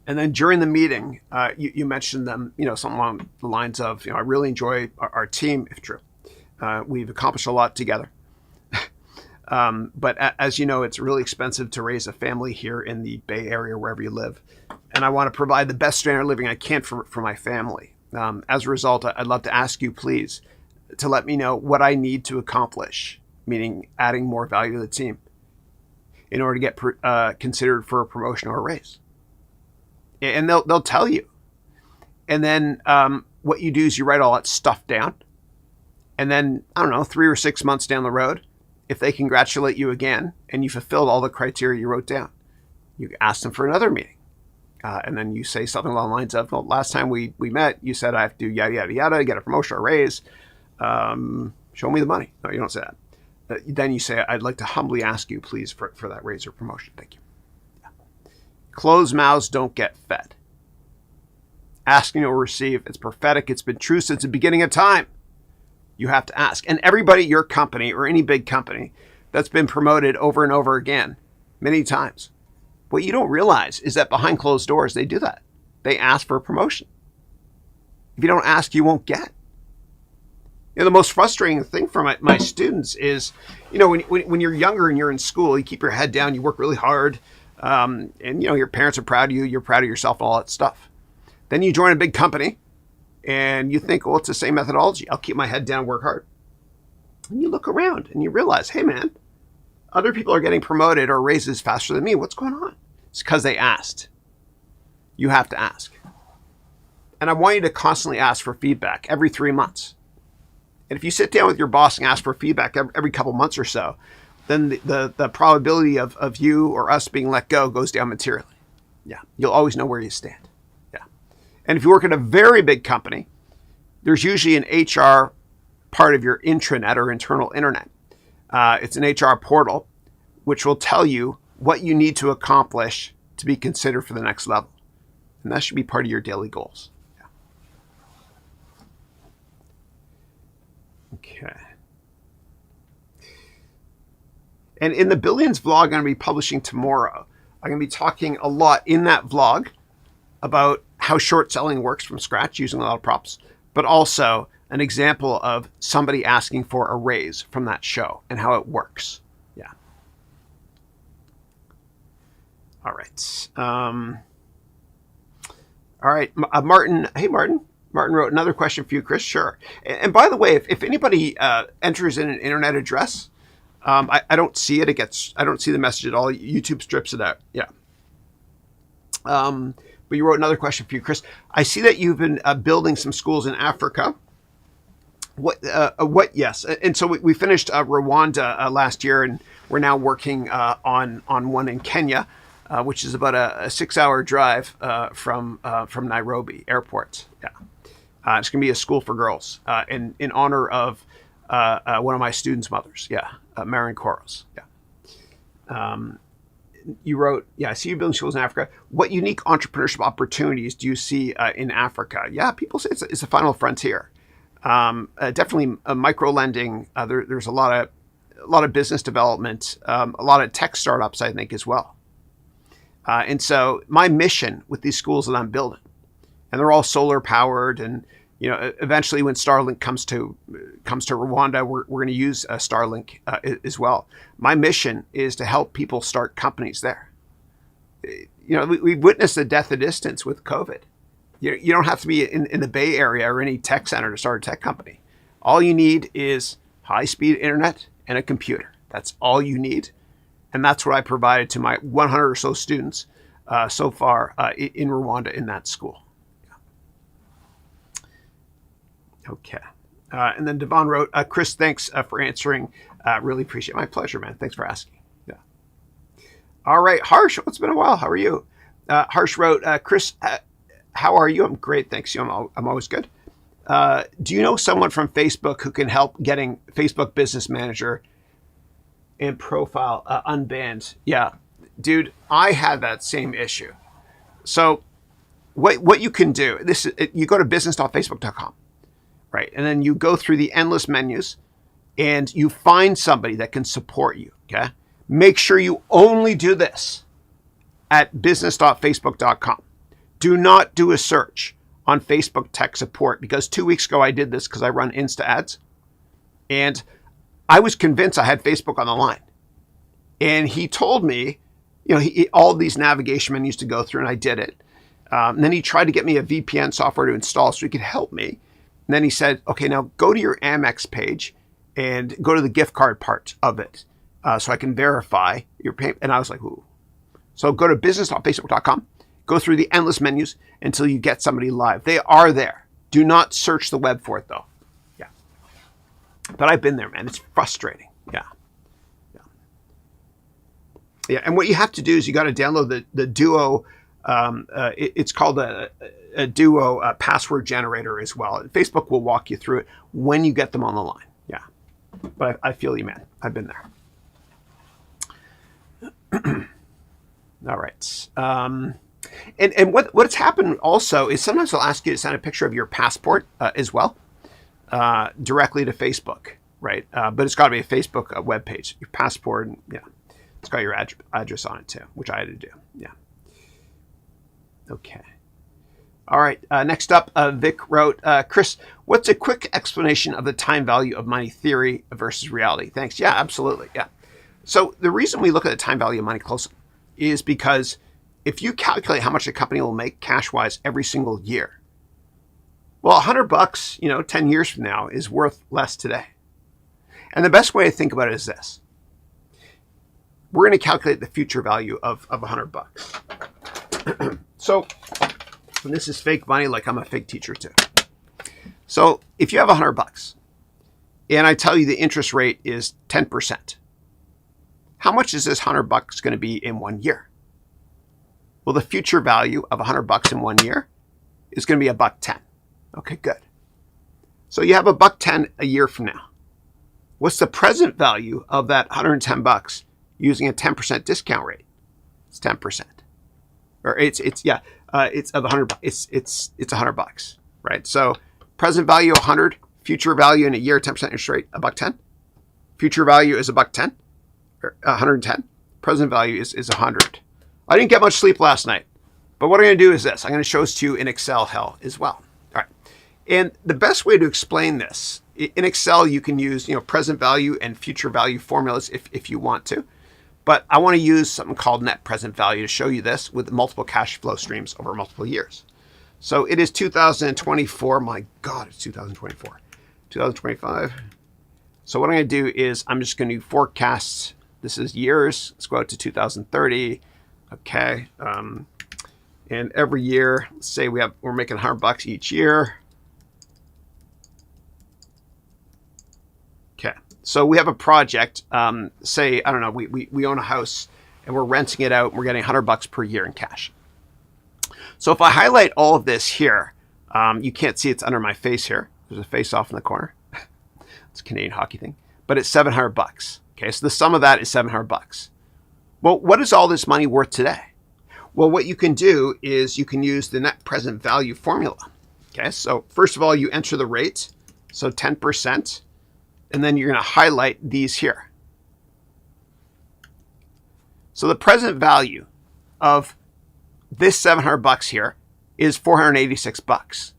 And then during the meeting, you mentioned them, something along the lines of, I really enjoy our team, if true. We've accomplished a lot together. But as you know, it's really expensive to raise a family here in the Bay Area, wherever you live. And I want to provide the best standard of living I can for my family. As a result, I'd love to ask you, please, to let me know what I need to accomplish, meaning adding more value to the team, in order to get considered for a promotion or a raise. And they'll tell you. And then what you do is you write all that stuff down. And then, 3 or 6 months down the road, if they congratulate you again and you fulfilled all the criteria you wrote down, you ask them for another meeting. And then you say something along the lines of, well, last time we met, you said I have to do yada, yada, yada, get a promotion or a raise. Show me the money. No, you don't say that. Then you say, I'd like to humbly ask you, please, for that raise or promotion. Thank you. Closed mouths don't get fed. Asking you'll receive. It's prophetic. It's been true since the beginning of time. You have to ask. And everybody at your company or any big company that's been promoted over and over again, many times, what you don't realize is that behind closed doors, they do that. They ask for a promotion. If you don't ask, you won't get. The most frustrating thing for my students is, when you're younger and you're in school, you keep your head down, you work really hard. And your parents are proud of you, you're proud of yourself, all that stuff. Then you join a big company and you think, well, it's the same methodology. I'll keep my head down, work hard. And you look around and you realize, hey man, other people are getting promoted or raises faster than me. What's going on? It's because they asked. You have to ask. And I want you to constantly ask for feedback every 3 months. And if you sit down with your boss and ask for feedback every couple months or so, then the probability of you or us being let go goes down materially. Yeah, you'll always know where you stand. Yeah. And if you work at a very big company, there's usually an HR part of your intranet or internal internet. It's an HR portal, which will tell you what you need to accomplish to be considered for the next level. And that should be part of your daily goals. Yeah. Okay. And in the Billions vlog I'm going to be publishing tomorrow, I'm going to be talking a lot in that vlog about how short selling works from scratch using a lot of props, but also an example of somebody asking for a raise from that show and how it works. Yeah. All right. All right. Martin. Hey, Martin. Martin wrote another question for you, Chris. Sure. And by the way, if anybody enters in an internet address, I don't see it. I don't see the message at all. YouTube strips it out. Yeah. But you wrote another question for you, Chris. I see that you've been building some schools in Africa. What? Yes. And so we finished Rwanda last year, and we're now working on one in Kenya, which is about a 6-hour drive from Nairobi airport. Yeah. It's going to be a school for girls in honor of one of my students' mothers. Yeah. Marion Koros. Yeah. You wrote, I see you building schools in Africa. What unique entrepreneurship opportunities do you see in Africa? Yeah, people say it's a final frontier. Definitely micro lending. There's a lot of business development, a lot of tech startups, I think, as well. And so my mission with these schools that I'm building, and they're all solar powered, and eventually when Starlink comes to Rwanda, we're going to use Starlink as well. My mission is to help people start companies there. We've witnessed the death of distance with COVID. You don't have to be in the Bay Area or any tech center to start a tech company. All you need is high-speed internet and a computer. That's all you need. And that's what I provided to my 100 or so students so far in Rwanda in that school. Okay. And then Devon wrote, Chris, thanks for answering. Really appreciate it. My pleasure, man. Thanks for asking. Yeah. All right. Harsh, it's been a while. How are you? Harsh wrote, Chris, how are you? I'm great. Thanks. I'm always good. Do you know someone from Facebook who can help getting Facebook Business Manager and profile unbanned? Yeah, dude, I had that same issue. So what you can do, you go to business.facebook.com. Right. And then you go through the endless menus and you find somebody that can support you. Okay. Make sure you only do this at business.facebook.com. Do not do a search on Facebook tech support, because 2 weeks ago I did this because I run Insta ads and I was convinced I had Facebook on the line. And he told me, all these navigation menus to go through, and I did it. And then he tried to get me a VPN software to install so he could help me. And then he said, okay, now go to your Amex page and go to the gift card part of it so I can verify your payment. And I was like, ooh. So go to business.facebook.com, go through the endless menus until you get somebody live. They are there. Do not search the web for it, though. Yeah. But I've been there, man. It's frustrating. Yeah. Yeah. Yeah. And what you have to do is you got to download the Duo. It's called a Duo password generator as well. Facebook will walk you through it when you get them on the line. Yeah. But I feel you, man. I've been there. All right. And what's happened also is sometimes they'll ask you to send a picture of your passport as well, directly to Facebook, right? But it's got to be a Facebook webpage, your passport. And, yeah. It's got your address on it too, which I had to do. Yeah. Okay. All right. Next up, Vic wrote, Chris, what's a quick explanation of the time value of money theory versus reality? Thanks. Yeah, absolutely. Yeah. So the reason we look at the time value of money closely is because if you calculate how much a company will make cash-wise every single year, well, $100, 10 years from now is worth less today. And the best way to think about it is this. We're going to calculate the future value of $100. So, and this is fake money, like I'm a fake teacher too. So if you have $100 and I tell you the interest rate is 10%, how much is this $100 going to be in 1 year? Well, the future value of $100 in 1 year is going to be $1.10. Okay, good. So you have $1.10 a year from now. What's the present value of that $110 using a 10% discount rate? It's 10%. Or it's of $100. It's $100, right? So present value 100, future value in a year 10% interest rate $1.10. Future value is $1.10. 110. Present value is 100. I didn't get much sleep last night, but what I'm going to do is this. I'm going to show this to you in Excel hell as well. All right. And the best way to explain this, in Excel, you can use present value and future value formulas if you want to. But I want to use something called net present value to show you this with multiple cash flow streams over multiple years. So it is 2024. My God, it's 2024. 2025. So what I'm going to do is I'm just going to forecast. This is years. Let's go out to 2030. Okay. And every year, let's say we're making $100 each year. Okay. So we have a project, say, I don't know, we own a house and we're renting it out and we're getting $100 per year in cash. So if I highlight all of this here, you can't see it's under my face here. There's a face off in the corner. It's a Canadian hockey thing, but it's $700. Okay. So the sum of that is $700. Well, what is all this money worth today? Well, what you can do is you can use the net present value formula. Okay. So first of all, you enter the rate. So 10%. And then you're going to highlight these here. So the present value of this $700 here is $486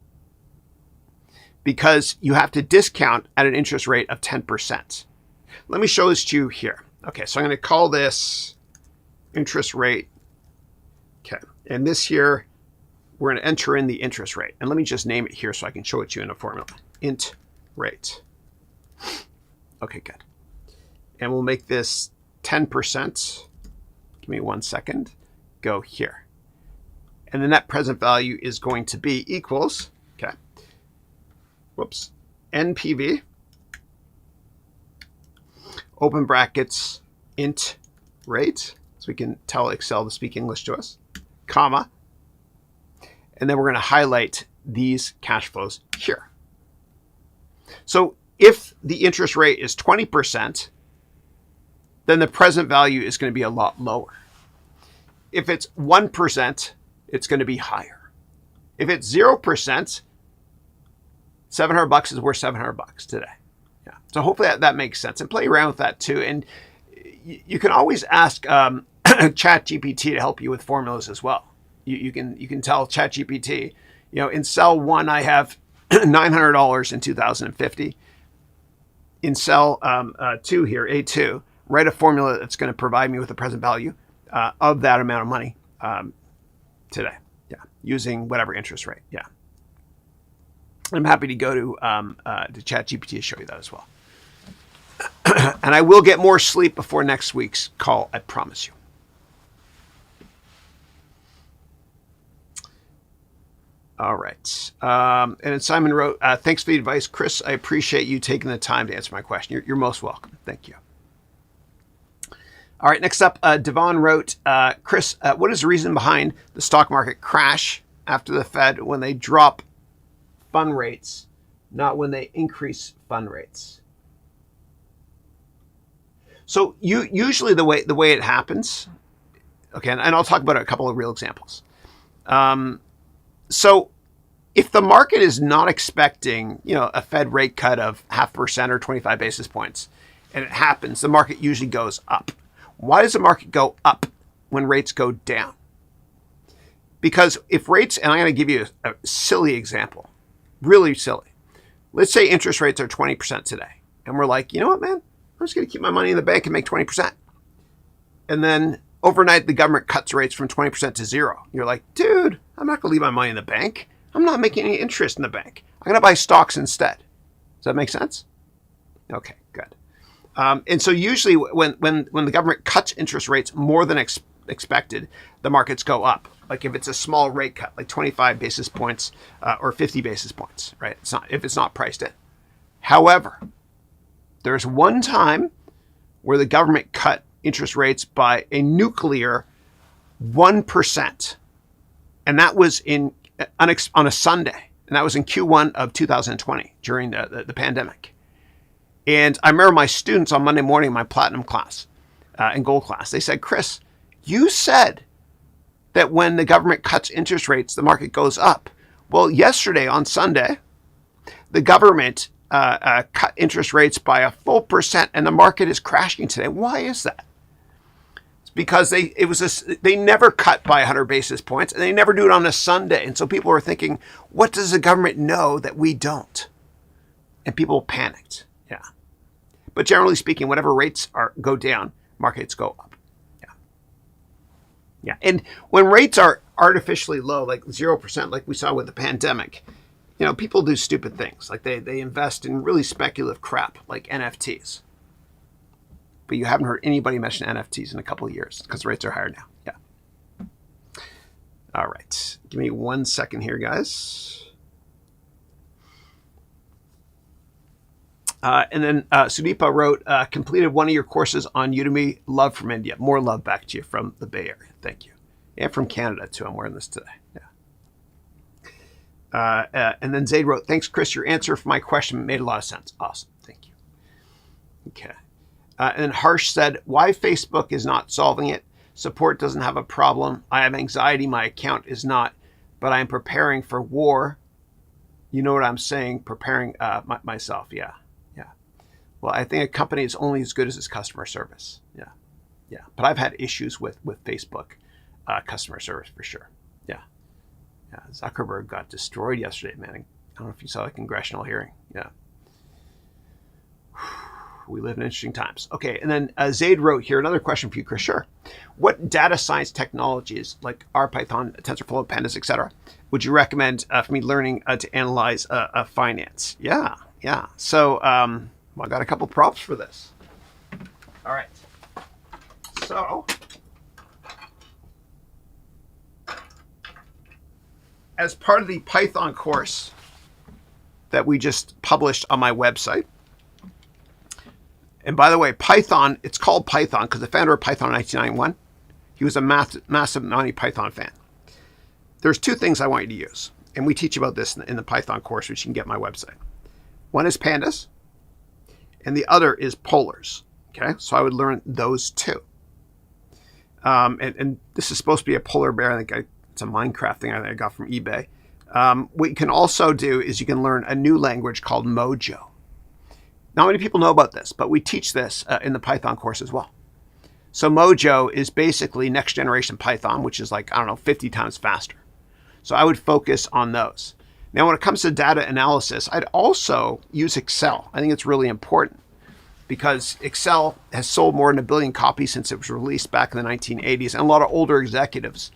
because you have to discount at an interest rate of 10%. Let me show this to you here. Okay, so I'm going to call this interest rate. Okay, and this here, we're going to enter in the interest rate. And let me just name it here so I can show it to you in a formula. Int rate. Okay, good. And we'll make this 10%. Give me 1 second. Go here. And the net present value is going to be equals, okay, whoops, NPV, open brackets, int rate, so we can tell Excel to speak English to us, comma, and then we're going to highlight these cash flows here. So if the interest rate is 20%, then the present value is going to be a lot lower. If it's 1%, it's going to be higher. If it's 0%, $700 is worth $700 today. Yeah. So hopefully that makes sense, and play around with that too. And you can always ask ChatGPT to help you with formulas as well. You can tell ChatGPT, in cell 1 I have $900 in 2050. In cell 2 here, A2, write a formula that's going to provide me with the present value of that amount of money today. Yeah, using whatever interest rate. Yeah, I'm happy to go to ChatGPT to show you that as well. And I will get more sleep before next week's call, I promise you. All right. And then Simon wrote, thanks for the advice, Chris. I appreciate you taking the time to answer my question. You're most welcome. Thank you. All right. Next up, Devon wrote, Chris, what is the reason behind the stock market crash after the Fed when they drop fund rates, not when they increase fund rates? So usually the way it happens, okay, and I'll talk about a couple of real examples. So if the market is not expecting, a Fed rate cut of 0.5% or 25 basis points, and it happens, the market usually goes up. Why does the market go up when rates go down? Because if rates, and I'm going to give you a silly example, really silly. Let's say interest rates are 20% today. And we're like, you know what, man? I'm just going to keep my money in the bank and make 20%. And then overnight, the government cuts rates from 20% to 0. You're like, dude, I'm not going to leave my money in the bank. I'm not making any interest in the bank. I'm going to buy stocks instead. Does that make sense? Okay, good. And so usually when the government cuts interest rates more than expected, the markets go up. Like if it's a small rate cut, like 25 basis points or 50 basis points, right? If it's not priced in. However, there's one time where the government cut interest rates by a nuclear 1%. And that was on a Sunday. And that was in Q1 of 2020 during the pandemic. And I remember my students on Monday morning in my platinum class and gold class, they said, Chris, you said that when the government cuts interest rates, the market goes up. Well, yesterday on Sunday, the government cut interest rates by a full percent and the market is crashing today. Why is that? because they never cut by 100 basis points, and they never do it on a Sunday. And so people are thinking, what does the government know that we don't? And people panicked. Yeah. But generally speaking, whenever rates go down, markets go up. Yeah. Yeah. And when rates are artificially low, like 0%, like we saw with the pandemic, people do stupid things. Like they invest in really speculative crap like NFTs. But you haven't heard anybody mention NFTs in a couple of years because rates are higher now. Yeah. All right. Give me 1 second here, guys. And then Sudeepa wrote, completed one of your courses on Udemy. Love from India. More love back to you from the Bay Area. Thank you. And from Canada, too. I'm wearing this today. Yeah. And then Zaid wrote, thanks, Chris. Your answer for my question made a lot of sense. Awesome. Thank you. Okay. And then Harsh said, why Facebook is not solving it? Support doesn't have a problem. I have anxiety. My account is not. But I'm preparing for war. You know what I'm saying? Preparing myself. Yeah. Yeah. Well, I think a company is only as good as its customer service. Yeah. Yeah. But I've had issues with Facebook customer service for sure. Yeah. Yeah. Zuckerberg got destroyed yesterday, man. I don't know if you saw the congressional hearing. Yeah. We live in interesting times. Okay, and then Zaid wrote here, another question for you, Chris. Sure. What data science technologies like R, Python, TensorFlow, Pandas, etc., would you recommend for me learning to analyze finance? Yeah, yeah. So I got a couple props for this. All right. So as part of the Python course that we just published on my website, and by the way, Python, it's called Python because the founder of Python in 1991, he was a massive Monty Python fan. There's two things I want you to use, and we teach about this in the Python course, which you can get on my website. One is pandas, and the other is polars. Okay, so I would learn those two. And this is supposed to be a polar bear. I think it's a Minecraft thing I got from eBay. What you can also do is you can learn a new language called Mojo. Not many people know about this, but we teach this in the Python course as well. So Mojo is basically next generation Python, which is like, 50 times faster. So I would focus on those. Now, when it comes to data analysis, I'd also use Excel. I think it's really important because Excel has sold more than 1 billion copies since it was released back in the 1980s. And a lot of older executives,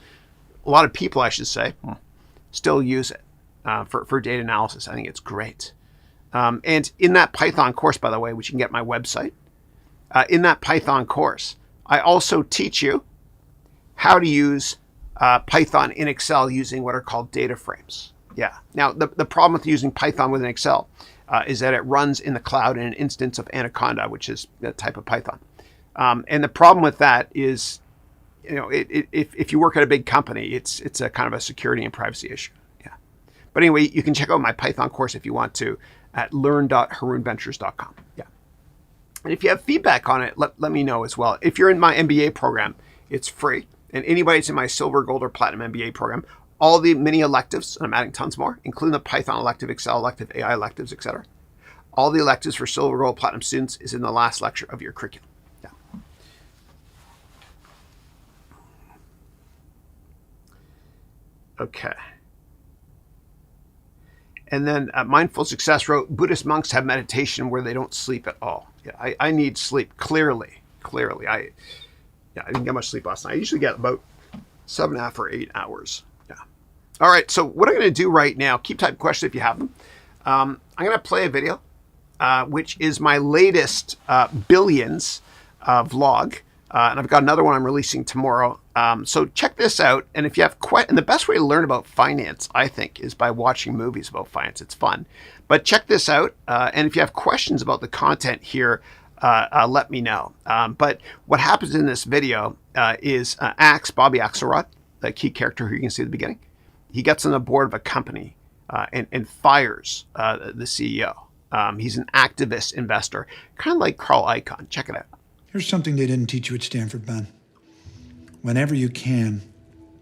a lot of people, I should say, still use it for data analysis. I think it's great. And in that Python course, by the way, which you can get at my website, in that Python course, I also teach you how to use Python in Excel using what are called data frames. Yeah. Now, the problem with using Python within Excel is that it runs in the cloud in an instance of Anaconda, which is a type of Python. And the problem with that is, if you work at a big company, it's a kind of a security and privacy issue. Yeah. But anyway, you can check out my Python course if you want to at learn.harounventures.com. Yeah. And if you have feedback on it, let me know as well. If you're in my MBA program, it's free. And anybody that's in my silver, gold, or platinum MBA program, all the mini electives, and I'm adding tons more, including the Python elective, Excel elective, AI electives, etc. All the electives for silver, gold, platinum students is in the last lecture of your curriculum. Yeah. Okay. And then Mindful Success wrote, Buddhist monks have meditation where they don't sleep at all. Yeah, I need sleep, clearly. I didn't get much sleep last night. I usually get about 7.5 or 8 hours. Yeah. All right, so what I'm going to do right now, keep typing questions if you have them. I'm going to play a video, which is my latest Billions vlog. And I've got another one I'm releasing tomorrow. So check this out. And if you have and the best way to learn about finance, I think, is by watching movies about finance. It's fun. But check this out. And if you have questions about the content here, let me know. But what happens in this video is Bobby Axelrod, the key character who you can see at the beginning, he gets on the board of a company and fires the CEO. He's an activist investor, kind of like Carl Icahn. Check it out. Here's something they didn't teach you at Stanford, Ben. Whenever you can,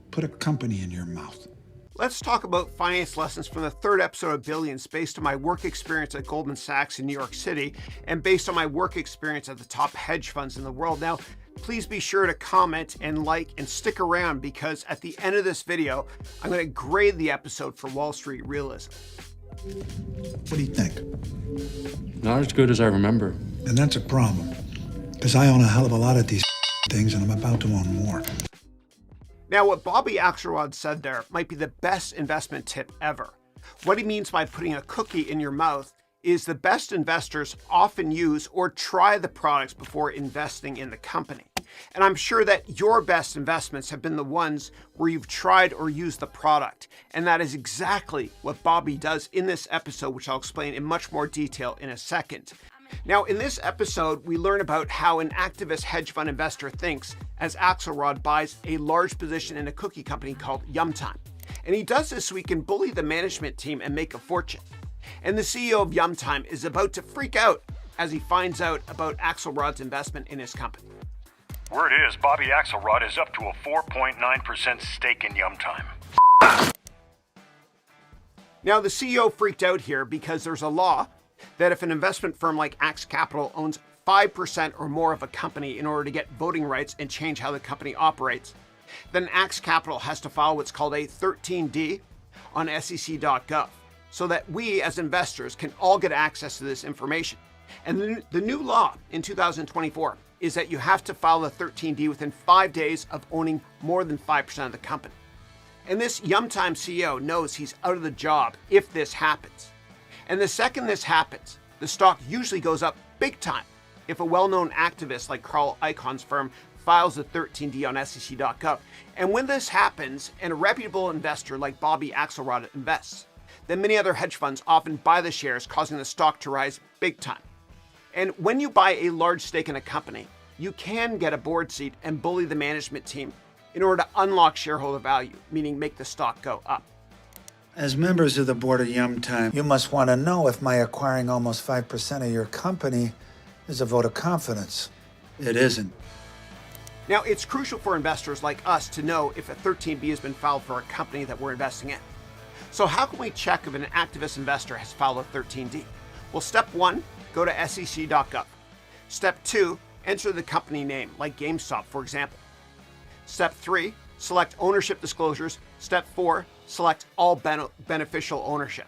put a company in your mouth. Let's talk about finance lessons from the third episode of Billions based on my work experience at Goldman Sachs in New York City and based on my work experience at the top hedge funds in the world. Now, please be sure to comment and like and stick around, because at the end of this video, I'm going to grade the episode for Wall Street realism. What do you think? Not as good as I remember. And that's a problem, because I own a hell of a lot of these things, and I'm about to own more. Now, what Bobby Axelrod said there might be the best investment tip ever. What he means by putting a cookie in your mouth is the best investors often use or try the products before investing in the company. And I'm sure that your best investments have been the ones where you've tried or used the product. And that is exactly what Bobby does in this episode, which I'll explain in much more detail in a second. Now, in this episode, we learn about how an activist hedge fund investor thinks as Axelrod buys a large position in a cookie company called Yumtime. And he does this so he can bully the management team and make a fortune. And the CEO of Yumtime is about to freak out as he finds out about Axelrod's investment in his company. Word is, Bobby Axelrod is up to a 4.9% stake in Yumtime. Now, the CEO freaked out here because there's a law that if an investment firm like Axe Capital owns 5% or more of a company in order to get voting rights and change how the company operates, then Axe Capital has to file what's called a 13D on SEC.gov so that we as investors can all get access to this information. And the new law in 2024 is that you have to file a 13D within 5 days of owning more than 5% of the company. And this Yumtime CEO knows he's out of the job if this happens. And the second this happens, the stock usually goes up big time if a well-known activist like Carl Icahn's firm files a 13D on SEC.gov. And when this happens and a reputable investor like Bobby Axelrod invests, then many other hedge funds often buy the shares, causing the stock to rise big time. And when you buy a large stake in a company, you can get a board seat and bully the management team in order to unlock shareholder value, meaning make the stock go up. As members of the board of Yumtime, you must want to know if my acquiring almost 5% of your company is a vote of confidence. It isn't. Now, it's crucial for investors like us to know if a 13B has been filed for a company that we're investing in. So how can we check if an activist investor has filed a 13D? Well, step 1, go to SEC.gov. Step 2, enter the company name, like GameStop, for example. Step 3, select ownership disclosures. Step 4, select all beneficial ownership.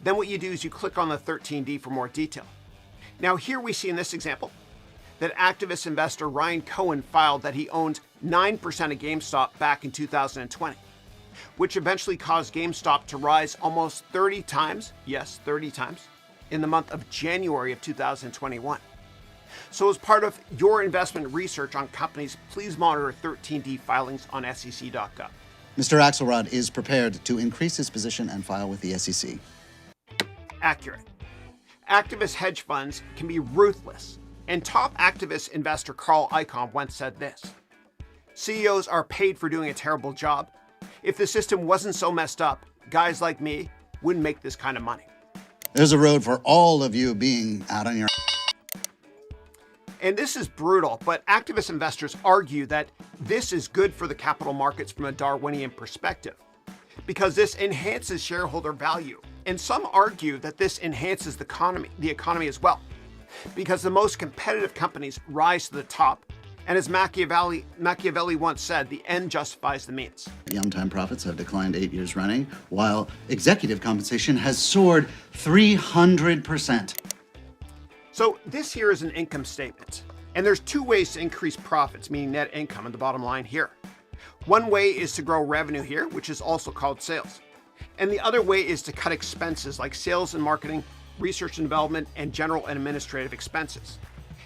Then what you do is you click on the 13D for more detail. Now here we see in this example that activist investor Ryan Cohen filed that he owned 9% of GameStop back in 2020, which eventually caused GameStop to rise almost 30 times, yes, 30 times, in the month of January of 2021. So as part of your investment research on companies, please monitor 13D filings on SEC.gov. Mr. Axelrod is prepared to increase his position and file with the SEC. Accurate. Activist hedge funds can be ruthless, and top activist investor Carl Icahn once said this: CEOs are paid for doing a terrible job. If the system wasn't so messed up, guys like me wouldn't make this kind of money. There's a road for all of you being out on your... And this is brutal, but activist investors argue that this is good for the capital markets from a Darwinian perspective, because this enhances shareholder value. And some argue that this enhances the economy as well, because the most competitive companies rise to the top. And as Machiavelli once said, the end justifies the means. Yumtime profits have declined 8 years running, while executive compensation has soared 300%. So this here is an income statement, and there's 2 ways to increase profits, meaning net income and the bottom line here. One way is to grow revenue here, which is also called sales. And the other way is to cut expenses like sales and marketing, research and development, and general and administrative expenses.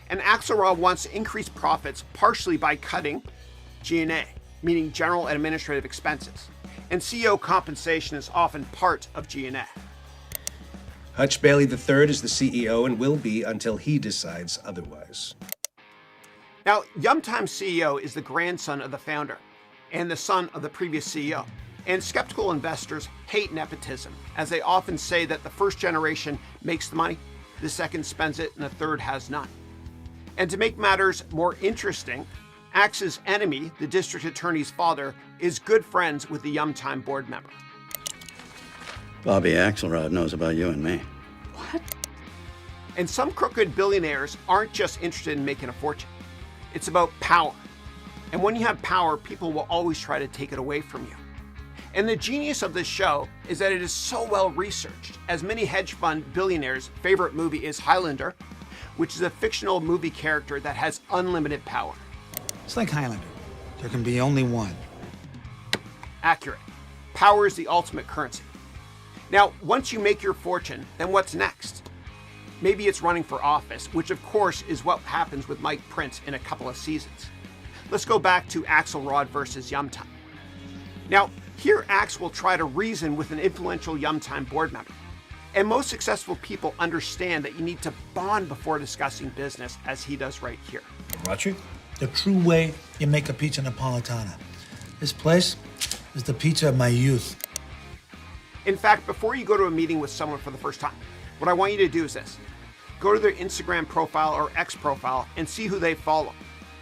And Axelrod wants to increase profits partially by cutting G&A, meaning general and administrative expenses. And CEO compensation is often part of G&A. Hutch Bailey III is the CEO and will be until he decides otherwise. Now, Yumtime's CEO is the grandson of the founder and the son of the previous CEO. And skeptical investors hate nepotism, as they often say that the first generation makes the money, the second spends it, and the third has none. And to make matters more interesting, Axe's enemy, the district attorney's father, is good friends with the Yumtime board member. Bobby Axelrod knows about you and me. And some crooked billionaires aren't just interested in making a fortune. It's about power. And when you have power, people will always try to take it away from you. And the genius of this show is that it is so well researched, as many hedge fund billionaires' favorite movie is Highlander, which is a fictional movie character that has unlimited power. It's like Highlander. There can be only one. Accurate. Power is the ultimate currency. Now, once you make your fortune, then what's next? Maybe it's running for office, which of course is what happens with Mike Prince in a couple of seasons. Let's go back to Axelrod versus Yumtime. Now, here Axe will try to reason with an influential Yumtime board member. And most successful people understand that you need to bond before discussing business, as he does right here. Rachi? The true way you make a pizza Napolitana. This place is the pizza of my youth. In fact, before you go to a meeting with someone for the first time, what I want you to do is this. Go to their Instagram profile or X profile and see who they follow.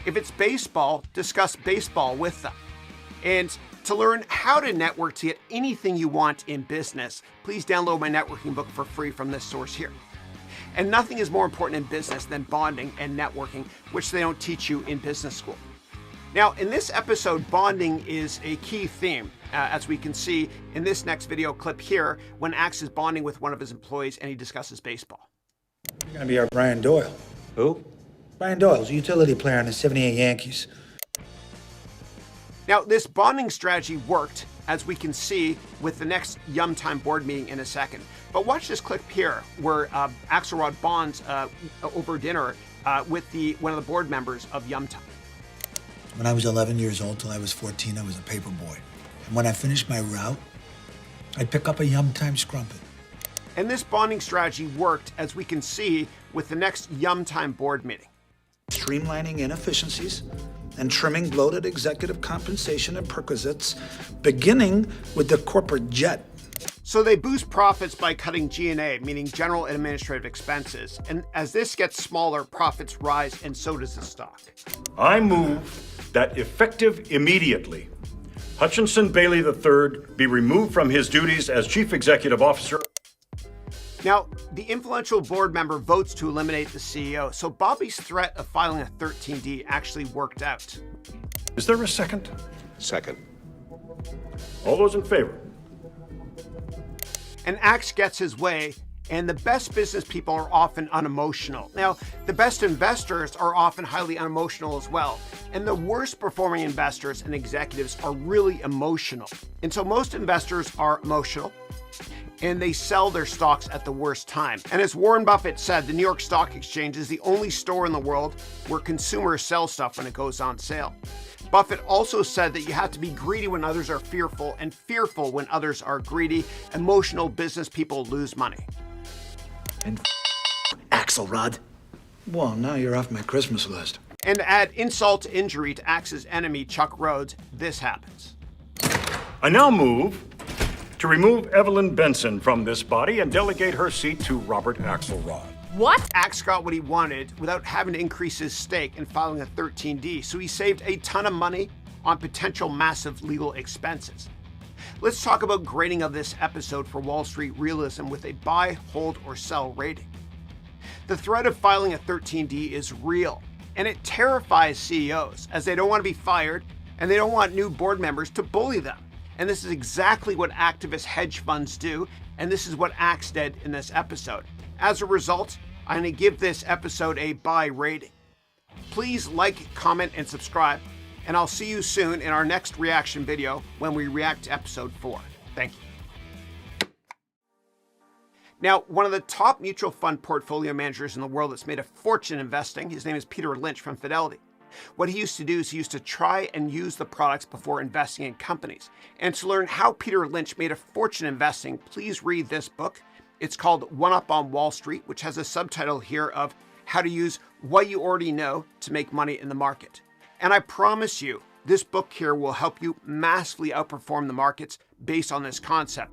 If it's baseball, discuss baseball with them. And to learn how to network to get anything you want in business, please download my networking book for free from this source here. And nothing is more important in business than bonding and networking, which they don't teach you in business school. Now, in this episode, bonding is a key theme, as we can see in this next video clip here, when Axe is bonding with one of his employees and he discusses baseball. You're gonna be our Brian Doyle. Who? Brian Doyle's a utility player on the 78 Yankees. Now, this bonding strategy worked, as we can see with the next Yumtime board meeting in a second. But watch this clip here, where Axelrod bonds over dinner with one of the board members of Yumtime. When I was 11 years old till I was 14, I was a paper boy. And when I finished my route, I'd pick up a Yumtime scrumpet. And this bonding strategy worked, as we can see with the next Yumtime board meeting. Streamlining inefficiencies and trimming bloated executive compensation and perquisites, beginning with the corporate jet. So they boost profits by cutting G&A, meaning general and administrative expenses. And as this gets smaller, profits rise, and so does the stock. I move that effective immediately, Hutchinson Bailey III be removed from his duties as Chief Executive Officer. Now, the influential board member votes to eliminate the CEO, so Bobby's threat of filing a 13D actually worked out. Is there a second? Second. All those in favor? And Axe gets his way, and the best business people are often unemotional. Now, the best investors are often highly unemotional as well, and the worst performing investors and executives are really emotional. And so most investors are emotional, and they sell their stocks at the worst time. And as Warren Buffett said, the New York Stock Exchange is the only store in the world where consumers sell stuff when it goes on sale. Buffett also said that you have to be greedy when others are fearful and fearful when others are greedy. Emotional business people lose money. And Axelrod. Well, now you're off my Christmas list. And to add insult to injury to Axe's enemy, Chuck Rhodes, this happens. I now move to remove Evelyn Benson from this body and delegate her seat to Robert Axelrod. What? Axe got what he wanted without having to increase his stake in filing a 13D, so he saved a ton of money on potential massive legal expenses. Let's talk about grading of this episode for Wall Street Realism with a buy, hold, or sell rating. The threat of filing a 13D is real, and it terrifies CEOs as they don't want to be fired and they don't want new board members to bully them. And this is exactly what activist hedge funds do, and this is what Axe did in this episode. As a result, I'm going to give this episode a buy rating. Please like, comment, and subscribe, and I'll see you soon in our next reaction video when we react to episode 4. Thank you. Now, one of the top mutual fund portfolio managers in the world that's made a fortune investing, his name is Peter Lynch from Fidelity. What he used to do is he used to try and use the products before investing in companies. And to learn how Peter Lynch made a fortune investing, please read this book. It's called One Up on Wall Street, which has a subtitle here of How to Use What You Already Know to Make Money in the Market. And I promise you, this book here will help you massively outperform the markets based on this concept.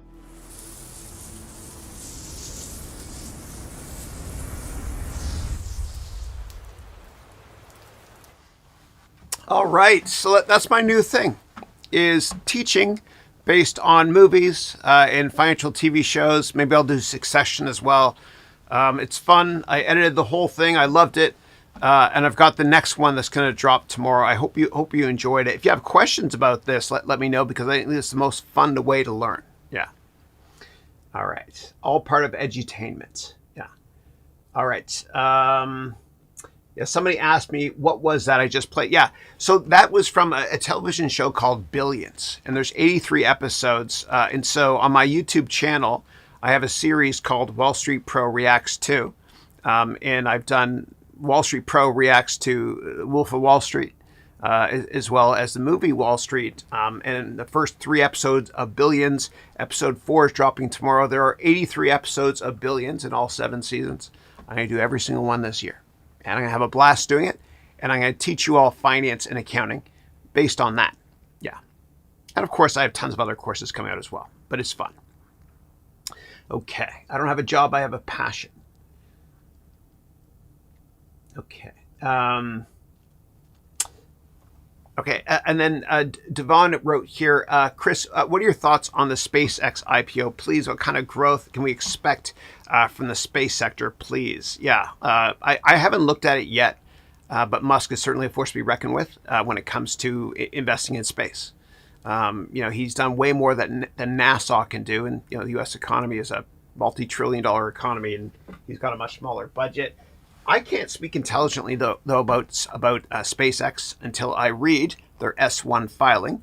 All right, so that's my new thing, is teaching based on movies and financial TV shows. Maybe I'll do Succession as well. It's fun. I edited the whole thing. I loved it. And I've got the next one that's going to drop tomorrow. I hope you enjoyed it. If you have questions about this, let me know, because I think this is the most fun way to learn. Yeah. All right. All part of edutainment. Yeah. All right. Yeah. Somebody asked me, what was that I just played? Yeah. So that was from a television show called Billions, and there's 83 episodes. And so on my YouTube channel, I have a series called Wall Street Pro Reacts To, and I've done Wall Street Pro Reacts to Wolf of Wall Street, as well as the movie Wall Street. And the first 3 episodes of Billions, episode 4 is dropping tomorrow. There are 83 episodes of Billions in all 7 seasons. I'm going to do every single one this year. And I'm going to have a blast doing it. And I'm going to teach you all finance and accounting based on that. Yeah. And of course, I have tons of other courses coming out as well, but it's fun. Okay. I don't have a job. I have a passion. Okay. Okay. And then Devon wrote here, Chris, what are your thoughts on the SpaceX IPO? Please, what kind of growth can we expect from the space sector, please? Yeah. I haven't looked at it yet, but Musk is certainly a force to be reckoned with when it comes to investing in space. He's done way more than NASA can do. And, the U.S. economy is a multi-trillion-dollar economy, and he's got a much smaller budget. I can't speak intelligently, though about SpaceX until I read their S1 filing,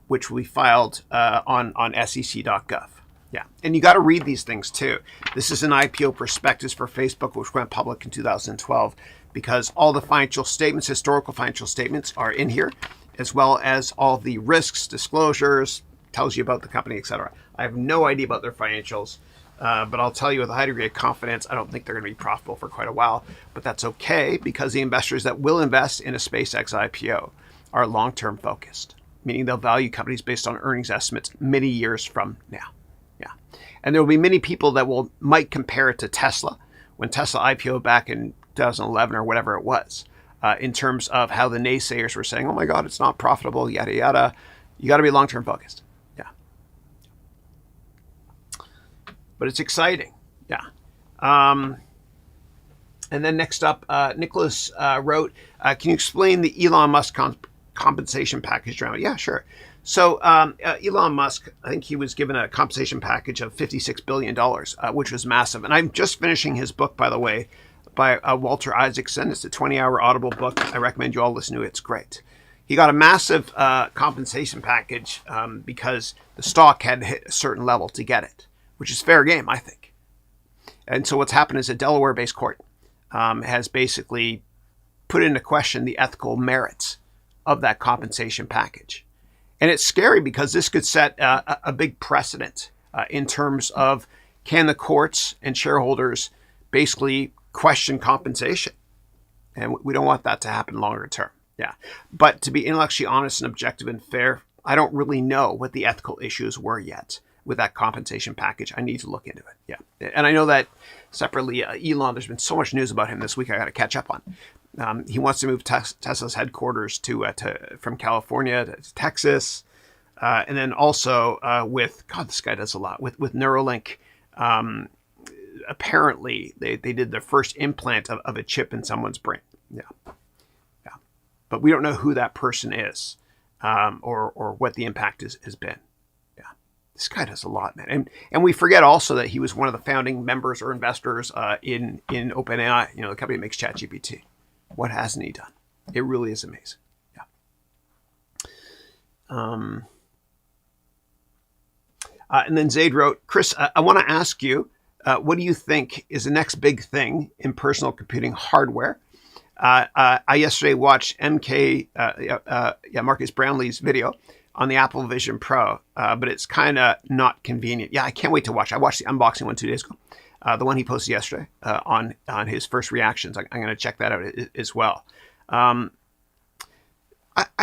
which we filed on SEC.gov. Yeah, and you got to read these things, too. This is an IPO prospectus for Facebook, which went public in 2012, because all the financial statements, historical financial statements, are in here, as well as all the risks, disclosures, tells you about the company, etc. I have no idea about their financials. But I'll tell you with a high degree of confidence, I don't think they're going to be profitable for quite a while. But that's okay, because the investors that will invest in a SpaceX IPO are long-term focused, meaning they'll value companies based on earnings estimates many years from now. Yeah, and there will be many people that might compare it to Tesla, when Tesla IPO back in 2011 or whatever it was, in terms of how the naysayers were saying, "Oh my God, it's not profitable," yada yada. You got to be long-term focused. But it's exciting. Yeah. And then next up, Nicholas wrote, can you explain the Elon Musk compensation package around it? Yeah, sure. So Elon Musk, I think he was given a compensation package of $56 billion, which was massive. And I'm just finishing his book, by the way, by Walter Isaacson. It's a 20-hour Audible book. I recommend you all listen to it. It's great. He got a massive compensation package because the stock had hit a certain level to get it, which is fair game, I think. And so what's happened is a Delaware-based court has basically put into question the ethical merits of that compensation package. And it's scary because this could set a big precedent in terms of, can the courts and shareholders basically question compensation? And we don't want that to happen longer term. Yeah. But to be intellectually honest and objective and fair, I don't really know what the ethical issues were yet with that compensation package. I need to look into it. Yeah. And I know that separately, Elon, there's been so much news about him this week I got to catch up on. He wants to move Tesla's headquarters from California to Texas. And then also with, God, this guy does a lot, with Neuralink. Apparently, they did the first implant of a chip in someone's brain. Yeah. Yeah. But we don't know who that person is or what the impact has been. This guy does a lot, man. And we forget also that he was one of the founding members or investors in OpenAI, the company that makes ChatGPT. What hasn't he done? It really is amazing. Yeah. And then Zaid wrote, Chris, I want to ask you, what do you think is the next big thing in personal computing hardware? I yesterday watched Marcus Brownlee's video on the Apple Vision Pro, but it's kind of not convenient. Yeah, I can't wait to watch. I watched the unboxing one 2 days ago, the one he posted yesterday on his first reactions. I'm going to check that out as well. I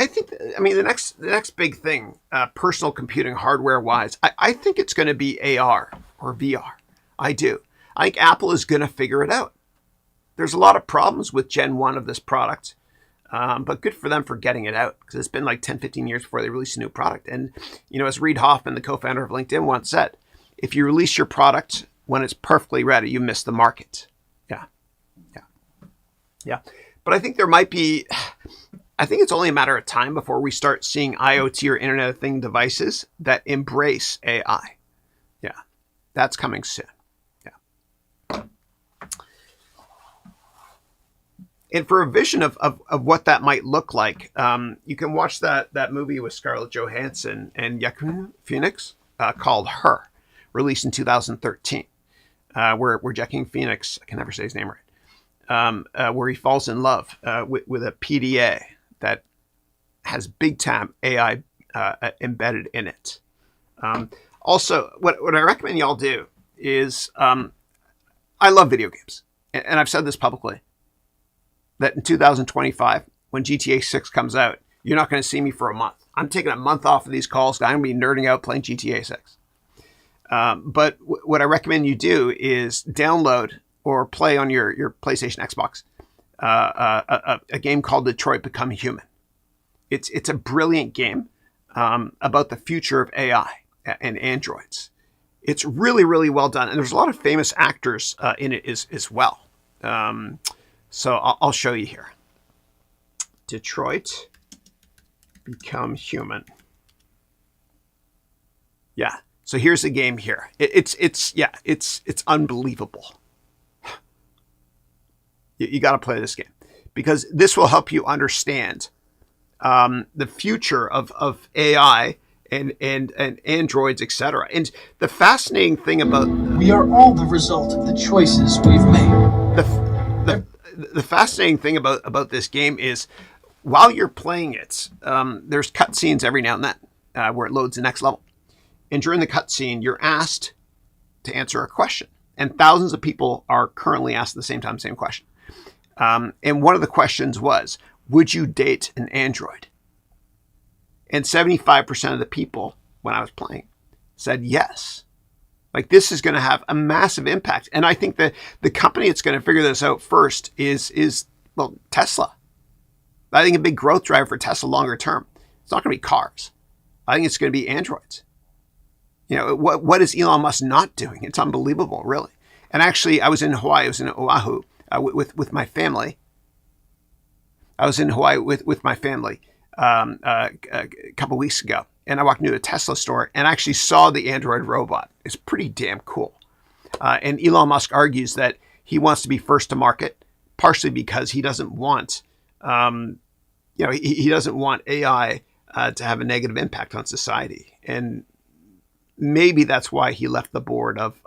think, the next big thing, personal computing hardware wise, I think it's going to be AR or VR. I do. I think Apple is going to figure it out. There's a lot of problems with Gen 1 of this product. But good for them for getting it out, because it's been like 10, 15 years before they release a new product. And, as Reid Hoffman, the co-founder of LinkedIn, once said, if you release your product when it's perfectly ready, you miss the market. Yeah. Yeah. Yeah. But I think there might be, I think it's only a matter of time before we start seeing IoT or Internet of Things devices that embrace AI. Yeah, that's coming soon. Yeah. And for a vision of what that might look like, you can watch that movie with Scarlett Johansson and Joaquin Phoenix called Her, released in 2013, where Joaquin Phoenix, I can never say his name right, where he falls in love with a PDA that has big time AI embedded in it. Also, what I recommend y'all do is, I love video games, and I've said this publicly, that in 2025, when GTA 6 comes out, you're not going to see me for a month. I'm taking a month off of these calls. I'm going to be nerding out playing GTA 6. But what I recommend you do is download or play on your PlayStation, Xbox, a game called Detroit Become Human. It's a brilliant game about the future of AI and androids. It's really, really well done. And there's a lot of famous actors in it as well. So I'll show you here. Detroit Become Human. Yeah. So here's the game here. It's unbelievable. You got to play this game because this will help you understand the future of AI and androids, etc. And the fascinating thing about we are all the result of the choices we've made. The fascinating thing about this game is while you're playing it, there's cutscenes every now and then where it loads the next level. And during the cutscene, you're asked to answer a question. And thousands of people are currently asked at the same time, same question. And one of the questions was, would you date an android? And 75% of the people, when I was playing, said yes. Like, this is going to have a massive impact. And I think that the company that's going to figure this out first is Tesla. I think a big growth driver for Tesla longer term, it's not going to be cars. I think it's going to be androids. You know, what is Elon Musk not doing? It's unbelievable, really. And actually, I was in Hawaii. I was in Oahu with my family. I was in Hawaii with my family a couple weeks ago. And I walked into a Tesla store and actually saw the Android robot. It's pretty damn cool. And Elon Musk argues that he wants to be first to market, partially because he doesn't want, he doesn't want AI to have a negative impact on society. And maybe that's why he left the board of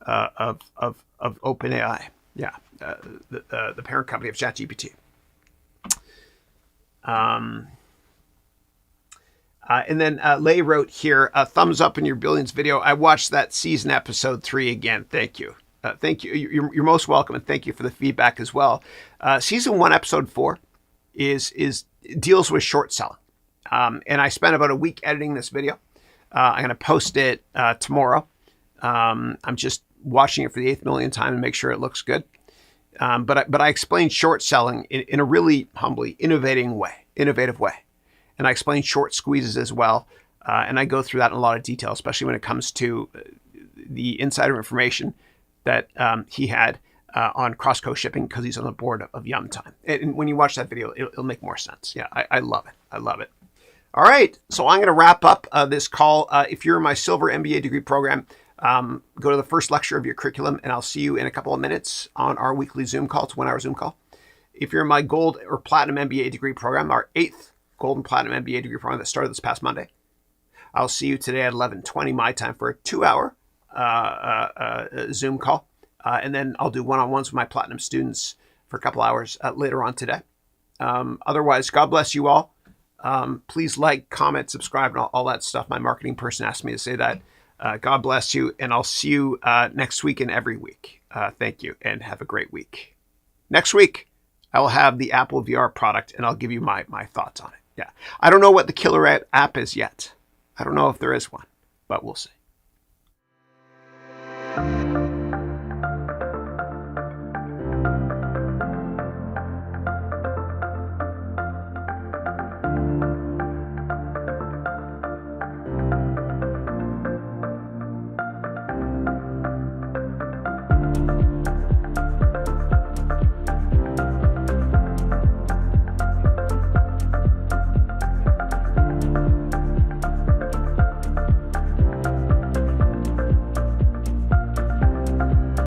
OpenAI. Yeah, the parent company of ChatGPT. And then Lay wrote here, thumbs up in your Billions video. I watched that season episode 3 again. Thank you. Thank you. You're most welcome, and thank you for the feedback as well. Season 1, episode 4 deals with short selling. And I spent about a week editing this video. I'm going to post it tomorrow. I'm just watching it for the 8th millionth time to make sure it looks good. But I explained short selling in a really humbly innovative way. And I explain short squeezes as well. And I go through that in a lot of detail, especially when it comes to the insider information that he had on Crossco shipping because he's on the board of Yum Time. And when you watch that video, it'll make more sense. Yeah, I love it. I love it. All right. So I'm going to wrap up this call. If you're in my Silver MBA degree program, go to the first lecture of your curriculum, and I'll see you in a couple of minutes on our weekly Zoom call. It's a 1-hour Zoom call. If you're in my Gold or Platinum MBA degree program, our 8th Gold and Platinum MBA degree program that started this past Monday, I'll see you today at 11:20 my time for a 2-hour Zoom call. And then I'll do one-on-ones with my Platinum students for a couple hours later on today. Otherwise, God bless you all. Please like, comment, subscribe, and all that stuff. My marketing person asked me to say that. God bless you, and I'll see you next week and every week. Thank you, and have a great week. Next week, I will have the Apple VR product, and I'll give you my thoughts on it. Yeah, I don't know what the killer app is yet. I don't know if there is one, but we'll see.